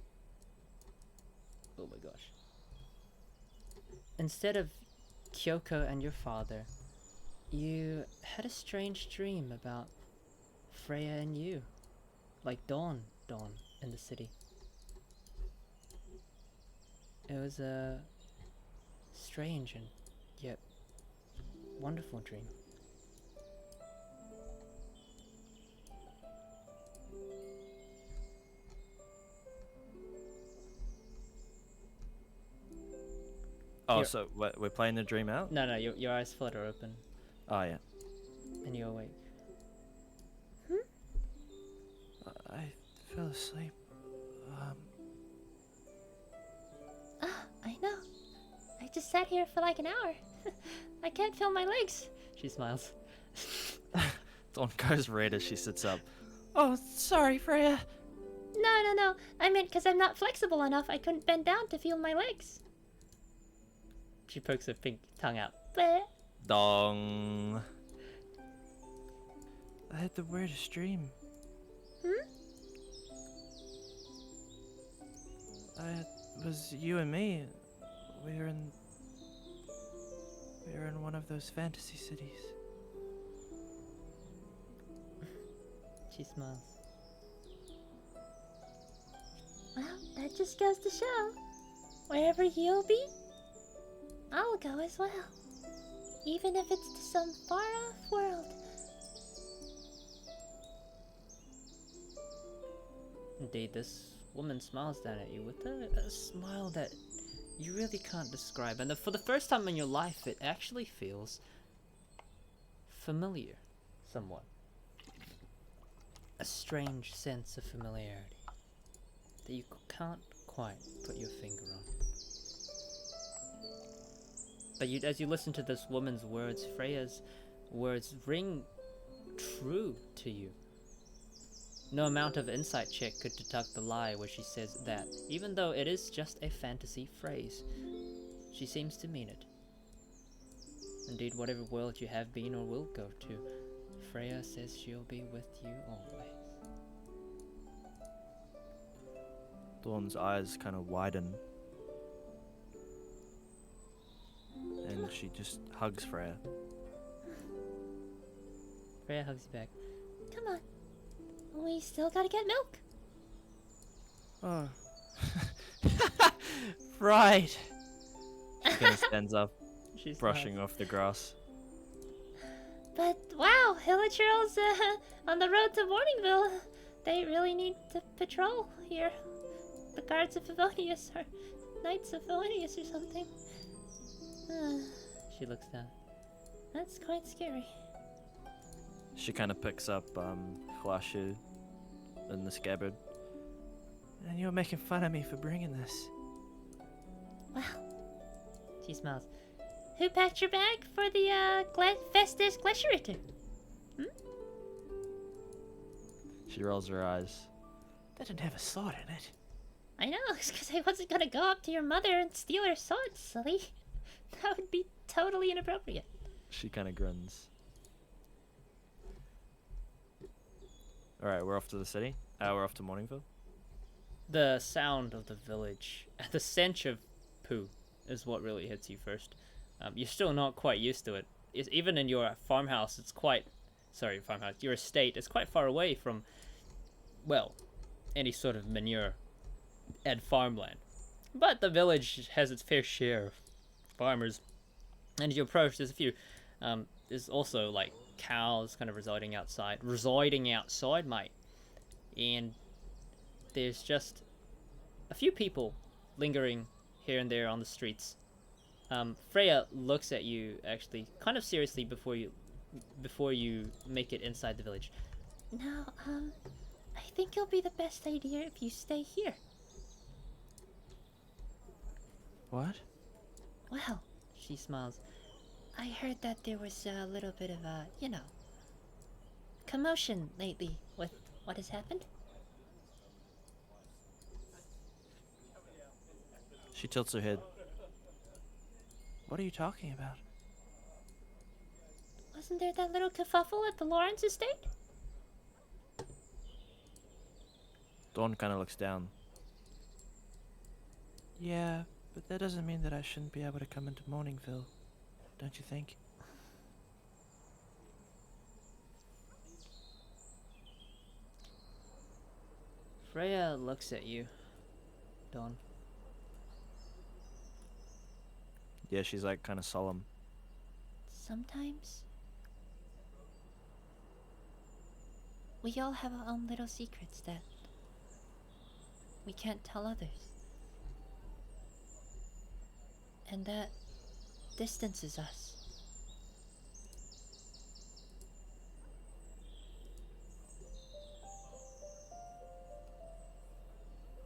oh my gosh. Instead of Kyoko and your father, you had a strange dream about Freya and you, like Dawn in the city. It was a strange and yet wonderful dream. Oh, Here. so we're playing the dream out? No, your eyes flutter open Oh yeah. and you're awake. I fell asleep. I know. I just sat here for like an hour. I can't feel my legs. She smiles. Dawn goes red as she sits up. Oh, sorry, Freya. No. I meant because I'm not flexible enough. I couldn't bend down to feel my legs. She pokes her pink tongue out. Bleh. Dong. I had the weirdest dream. It was you and me. We were in one of those fantasy cities. She smiles. Well, that just goes to show. Wherever you'll be, I'll go as well. Even if it's to some far-off world. Indeed, this woman smiles down at you with a smile that you really can't describe. And for the first time in your life, it actually feels familiar, somewhat. A strange sense of familiarity that you can't quite put your finger on. But as you listen to this woman's words, Freya's words ring true to you. No amount of insight check could detect the lie where she says that, even though it is just a fantasy phrase. She seems to mean it. Indeed, whatever world you have been or will go to, Freya says she'll be with you always. Dawn's eyes kind of widen. And she just hugs Freya. Freya hugs you back. Come on. We still gotta get milk. Oh. Right. She kind of stands up, She's brushing off the grass. But wow, Hilichurls on the road to Morningville. They really need to patrol here. The guards of Favonius or Knights of Favonius or something. She looks down. That's quite scary. She kind of picks up Hlashu in the scabbard. And you were making fun of me for bringing this. Wow. She smiles. Who packed your bag for the Festus Gletscherritter? She rolls her eyes. That didn't have a slot in it. I know, it's because I wasn't gonna go up to your mother and steal her sword, silly. That would be totally inappropriate. She kind of grins. All right, we're off to the city. We're off to Morningville. The sound of the village, the stench of poo, is what really hits you first. You're still not quite used to it. Even in your farmhouse, your estate is quite far away from, well, any sort of manure and farmland. But the village has its fair share of farmers. And as you approach, there's a few. There's also like cows kind of residing outside, mate. And there's just a few people lingering here and there on the streets. Freya looks at you actually kind of seriously before you make it inside the village. Now, I think it'll be the best idea if you stay here. What? Well, She smiles. I heard that there was a little bit of a, commotion lately with what has happened. She tilts her head. What are you talking about? Wasn't there that little kerfuffle at the Lawrence estate? Dawn kind of looks down. Yeah, but that doesn't mean that I shouldn't be able to come into Morningville, don't you think? Freya looks at you, Dawn. Yeah, she's like kind of solemn. Sometimes we all have our own little secrets that we can't tell others. And that distances us.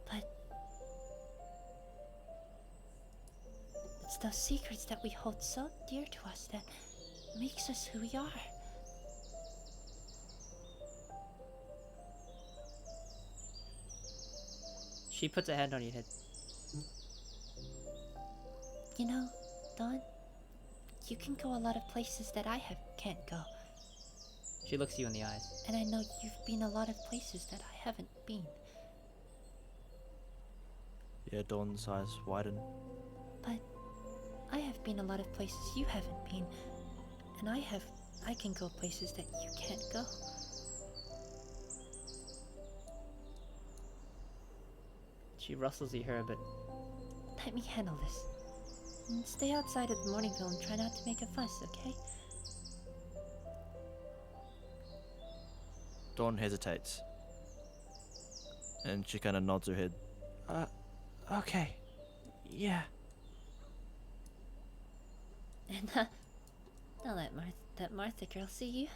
But it's those secrets that we hold so dear to us that makes us who we are. She puts a hand on your head. You know, Dawn, you can go a lot of places that can't go. She looks you in the eyes. And I know you've been a lot of places that I haven't been. Yeah, Dawn's eyes widen. But I have been a lot of places you haven't been. And I can go places that you can't go. She rustles your hair a bit. Let me handle this. And stay outside of Morningville and try not to make a fuss, okay? Dawn hesitates. And she kind of nods her head. Okay. Yeah. And, don't let that Martha girl see you.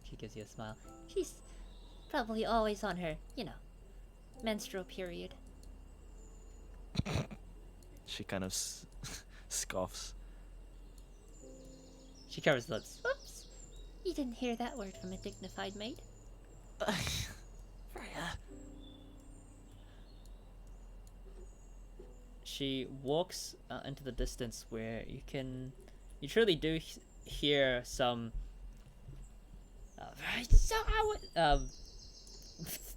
She gives you a smile. She's probably always on her, menstrual period. She kind of scoffs. She covers the lips. Whoops! You didn't hear that word from a dignified maid. Freya. She walks into the distance where you truly do hear some.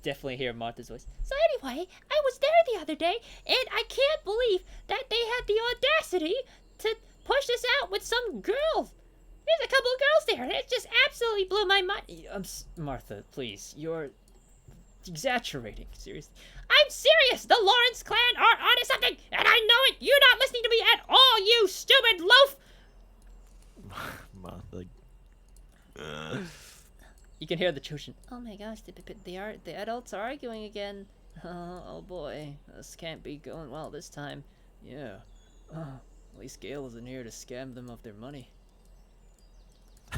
Definitely hear Martha's voice. So anyway, I was there the other day, and I can't believe that they had the audacity to push us out with some girls. There's a couple of girls there, and it just absolutely blew my mind. Martha, please, you're exaggerating. Seriously. I'm serious! The Lawrence clan are onto something, and I know it! You're not listening to me at all, you stupid loaf! Martha. You can hear the children. Oh my gosh, The adults are arguing again. Oh boy, this can't be going well this time. Yeah. At least Gale isn't here to scam them of their money.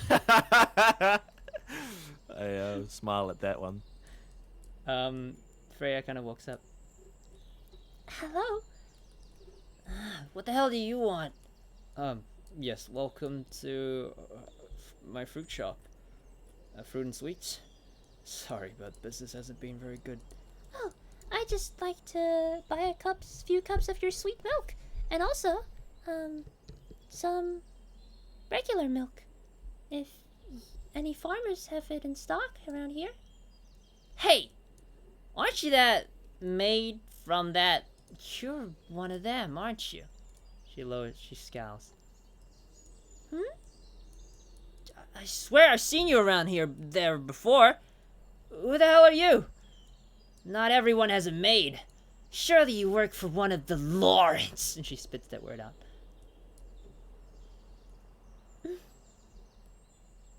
I smile at that one. Freya kind of walks up. Hello? What the hell do you want? Yes, welcome to my fruit shop. Fruit and sweets. Sorry, but business hasn't been very good. Oh, I just like to buy few cups of your sweet milk, and also, some regular milk, if any farmers have it in stock around here. Hey, aren't you that maid from that? You're one of them, aren't you? She scowls. I swear I've seen you around there before. Who the hell are you? Not everyone has a maid. Surely you work for one of the Lawrence. And she spits that word out.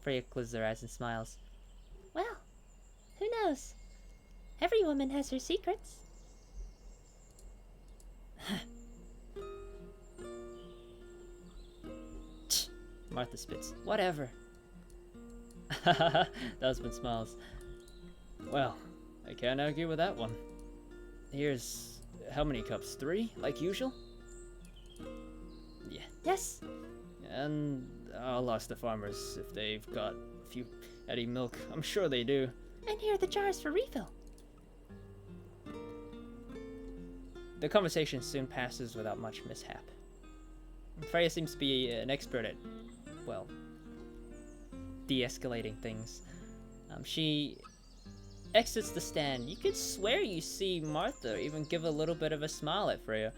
Freya closes her eyes and smiles. Well, who knows? Every woman has her secrets. Martha spits. Whatever. The husband smiles. Well, I can't argue with that one. Here's how many cups? 3, like usual? Yeah. Yes. And I'll ask the farmers if they've got a few eddy milk. I'm sure they do. And here are the jars for refill. The conversation soon passes without much mishap. Freya seems to be an expert at, well, de-escalating things. She exits the stand. You could swear you see Martha even give a little bit of a smile at Freya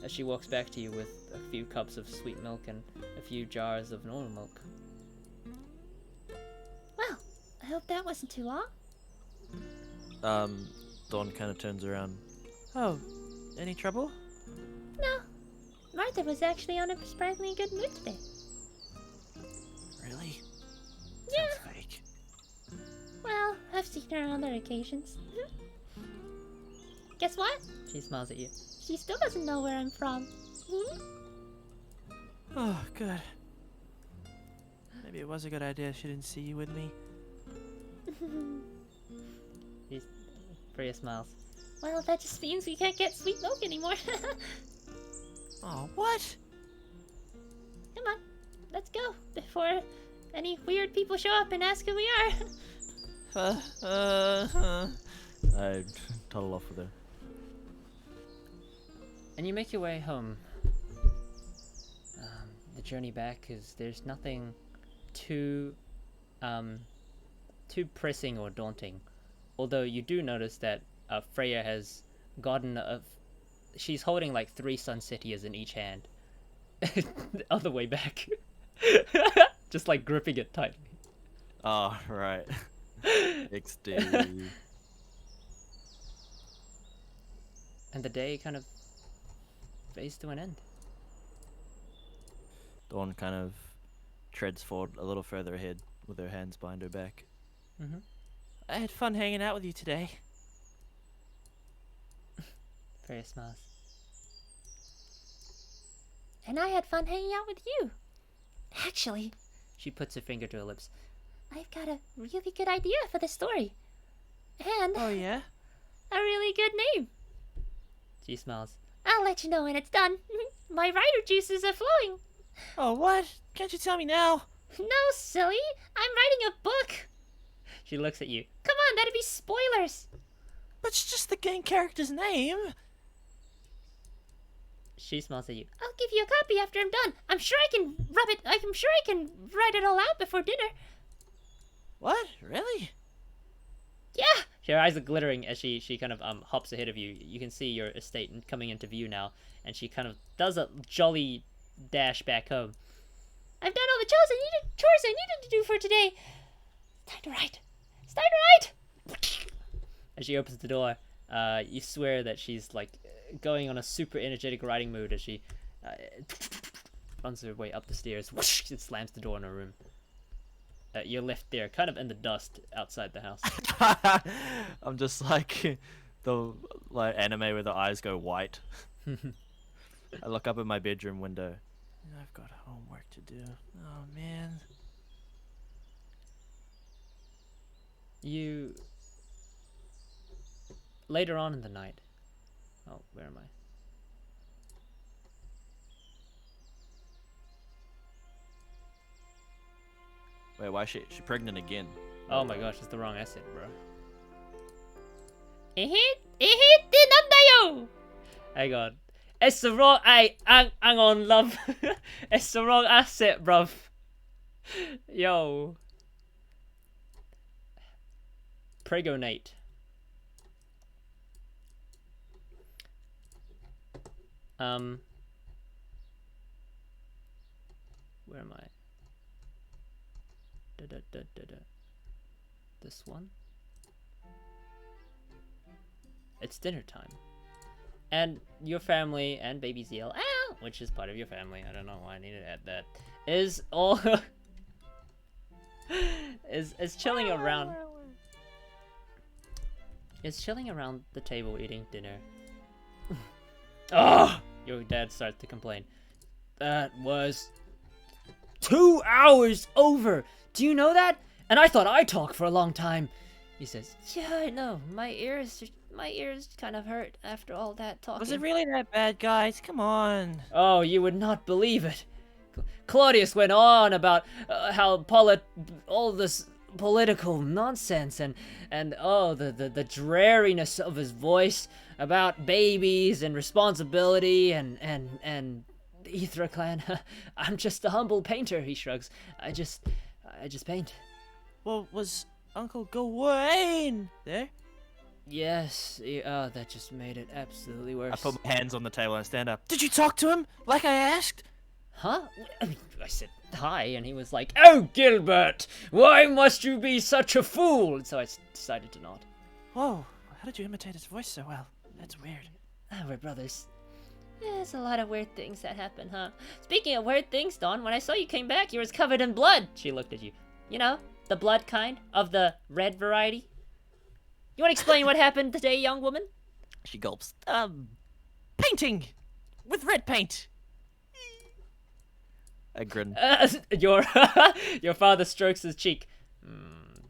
as she walks back to you with a few cups of sweet milk and a few jars of normal milk. Well, I hope that wasn't too long. Dawn kind of turns around. Oh, any trouble? No. Martha was actually on a surprisingly good mood today. Really? Yeah. Sounds fake. Well, I've seen her on other occasions. Guess what? She smiles at you. She still doesn't know where I'm from. Oh, good. Maybe it was a good idea she didn't see you with me. Freya smiles. Well, that just means we can't get sweet milk anymore. Oh, what? Come on, let's go before any weird people show up and ask who we are. I toddle off with her. And you make your way home. The journey back there's nothing too pressing or daunting. Although you do notice that Freya has gotten she's holding like 3 sunsettias in each hand. The other way back. Just like gripping it tightly. Oh, right. XD. And the day kind of fades to an end. Dawn kind of treads forward a little further ahead with her hands behind her back. Mm-hmm. I had fun hanging out with you today. Freya smiles. And I had fun hanging out with you. Actually, She puts her finger to her lips. I've got a really good idea for the story. And Oh, yeah? a really good name. She smiles. I'll let you know when it's done. My writer juices are flowing. Oh, what? Can't you tell me now? No, silly. I'm writing a book. She looks at you. Come on, that'd be spoilers. But it's just the main character's name. She smiles at you. I'll give you a copy after I'm done. I'm sure I can write it all out before dinner. What? Really? Yeah. Her eyes are glittering as she kind of hops ahead of you. You can see your estate coming into view now, and she kind of does a jolly dash back home. I've done all the chores I needed to do for today. It's time to write. It's time to write. As she opens the door, you swear that she's like going on a super energetic writing mood as she runs her way up the stairs. Whoosh, and slams the door in her room. You're left there, kind of in the dust outside the house. I'm just like the anime where the eyes go white. I look up at my bedroom window. I've got homework to do. Oh man. You later on in the night. Oh, where am I? Wait, why is she pregnant again? Oh my gosh, it's the wrong asset, bro. 난다요. Hang on. It's the wrong. Hang on, love. It's the wrong asset, bruv. Yo. Pregonate. Where am I? This one? It's dinner time. And your family and baby Zeal, which is part of your family, I don't know why I needed to add that, is all is chilling around. Is chilling around the table eating dinner. Oh! Your dad starts to complain. That was 2 hours over! Do you know that? And I thought I talked for a long time. He says, yeah, I know. My ears kind of hurt after all that talking. Was it really that bad, guys? Come on. Oh, you would not believe it. Claudius went on about how all this political nonsense and the dreariness of his voice about babies and responsibility and 𝓓𝓾𝓮𝓽. I'm just a humble painter, he shrugs. I just paint. Well, was Uncle Gawain there? Yes, that just made it absolutely worse. I put my hands on the table and stand up. Did you talk to him, like I asked? Huh? I said hi, and he was like, "Oh, Gilbert, why must you be such a fool?" And so I decided to nod. Whoa, how did you imitate his voice so well? That's weird. We're brothers. Yeah, there's a lot of weird things that happen, huh? Speaking of weird things, Dawn, when I saw you came back, you was covered in blood. She looked at you. You know, the blood kind, of the red variety. You want to explain what happened today, young woman? She gulps. Painting! With red paint! I grin. Your father strokes his cheek.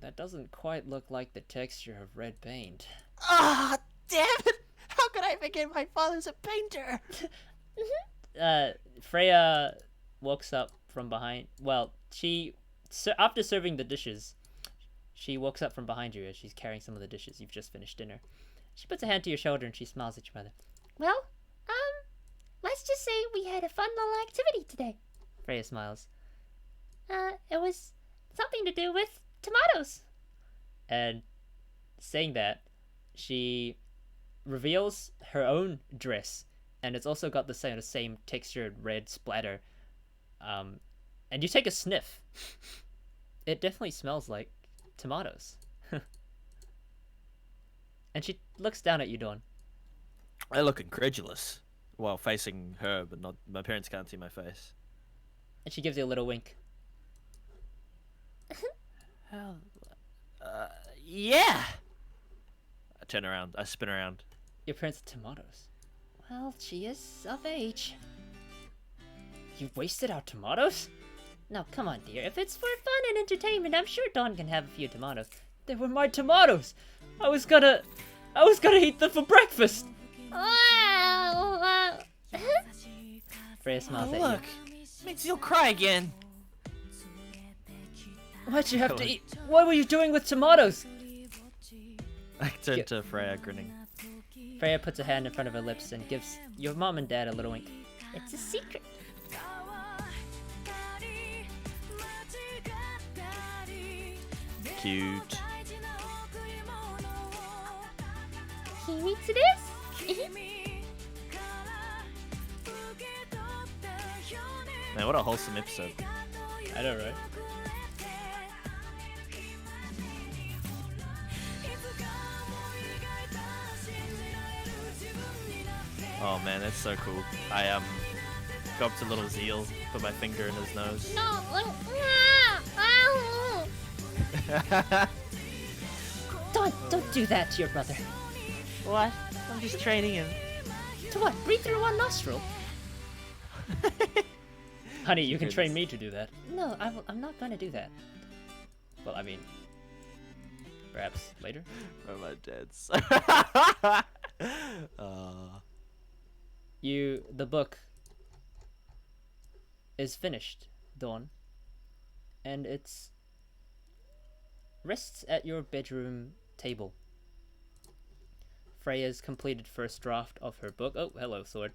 That doesn't quite look like the texture of red paint. Ah, damn it! How could I forget my father's a painter? Freya walks up from behind. Well, after serving the dishes, she walks up from behind you as she's carrying some of the dishes. You've just finished dinner. She puts a hand to your shoulder and she smiles at your mother. Well, let's just say we had a fun little activity today. Freya smiles. It was something to do with tomatoes. And saying that, she reveals her own dress, and it's also got the same textured red splatter. And you take a sniff. It definitely smells like tomatoes. And she looks down at you, Dawn. I look incredulous while facing her, but not my parents can't see my face. And she gives you a little wink. Hell, yeah. I turn around. I spin around. Your parents are tomatoes. Well, she is of age. You wasted our tomatoes? No, come on, dear. If it's for fun and entertainment, I'm sure Dawn can have a few tomatoes. They were my tomatoes. I was gonna eat them for breakfast. Freya smiles at you. Look, makes you cry again. Why'd you have to eat? What were you doing with tomatoes? I turn to Freya, grinning. Freya puts a hand in front of her lips and gives your mom and dad a little wink. It's a secret. Cute. Kimi to this? Man, what a wholesome episode. I know, right? Oh man, that's so cool. I go up to little Zeal, put my finger in his nose. No. Don't do that to your brother. What? I'm just training him. To what? Breathe through one nostril? Honey, you can train me to do that. No, I'm not gonna do that. Well, I mean, perhaps later. Oh, my dad's. The book is finished, Dawn, and it's rests at your bedroom table. Freya's completed first draft of her book. Oh, hello, sword.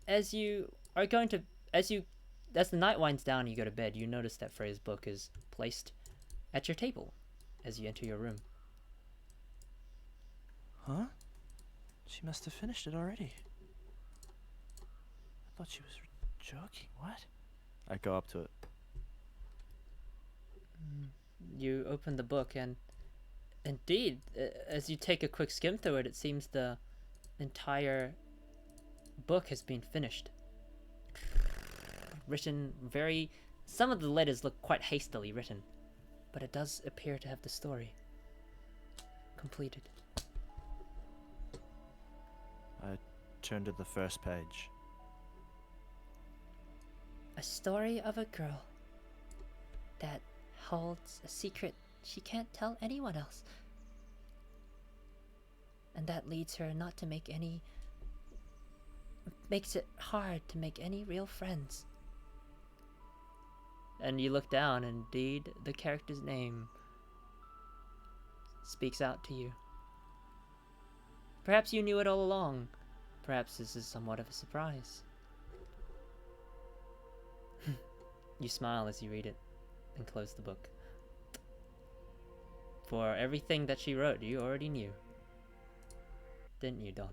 As you are going to, as the night winds down and you go to bed, you notice that Freya's book is placed at your table as you enter your room. Huh? She must have finished it already. I thought she was joking. What? I go up to it. You open the book and indeed, as you take a quick skim through it, it seems the entire book has been finished. Written very... Some of the letters look quite hastily written, but it does appear to have the story completed. I turn to the first page. A story of a girl that holds a secret she can't tell anyone else. And that leads her not to make any... makes it hard to make any real friends. And you look down, and indeed, the character's name speaks out to you. Perhaps you knew it all along. Perhaps this is somewhat of a surprise. You smile as you read it and close the book. For everything that she wrote, you already knew. Didn't you, Don?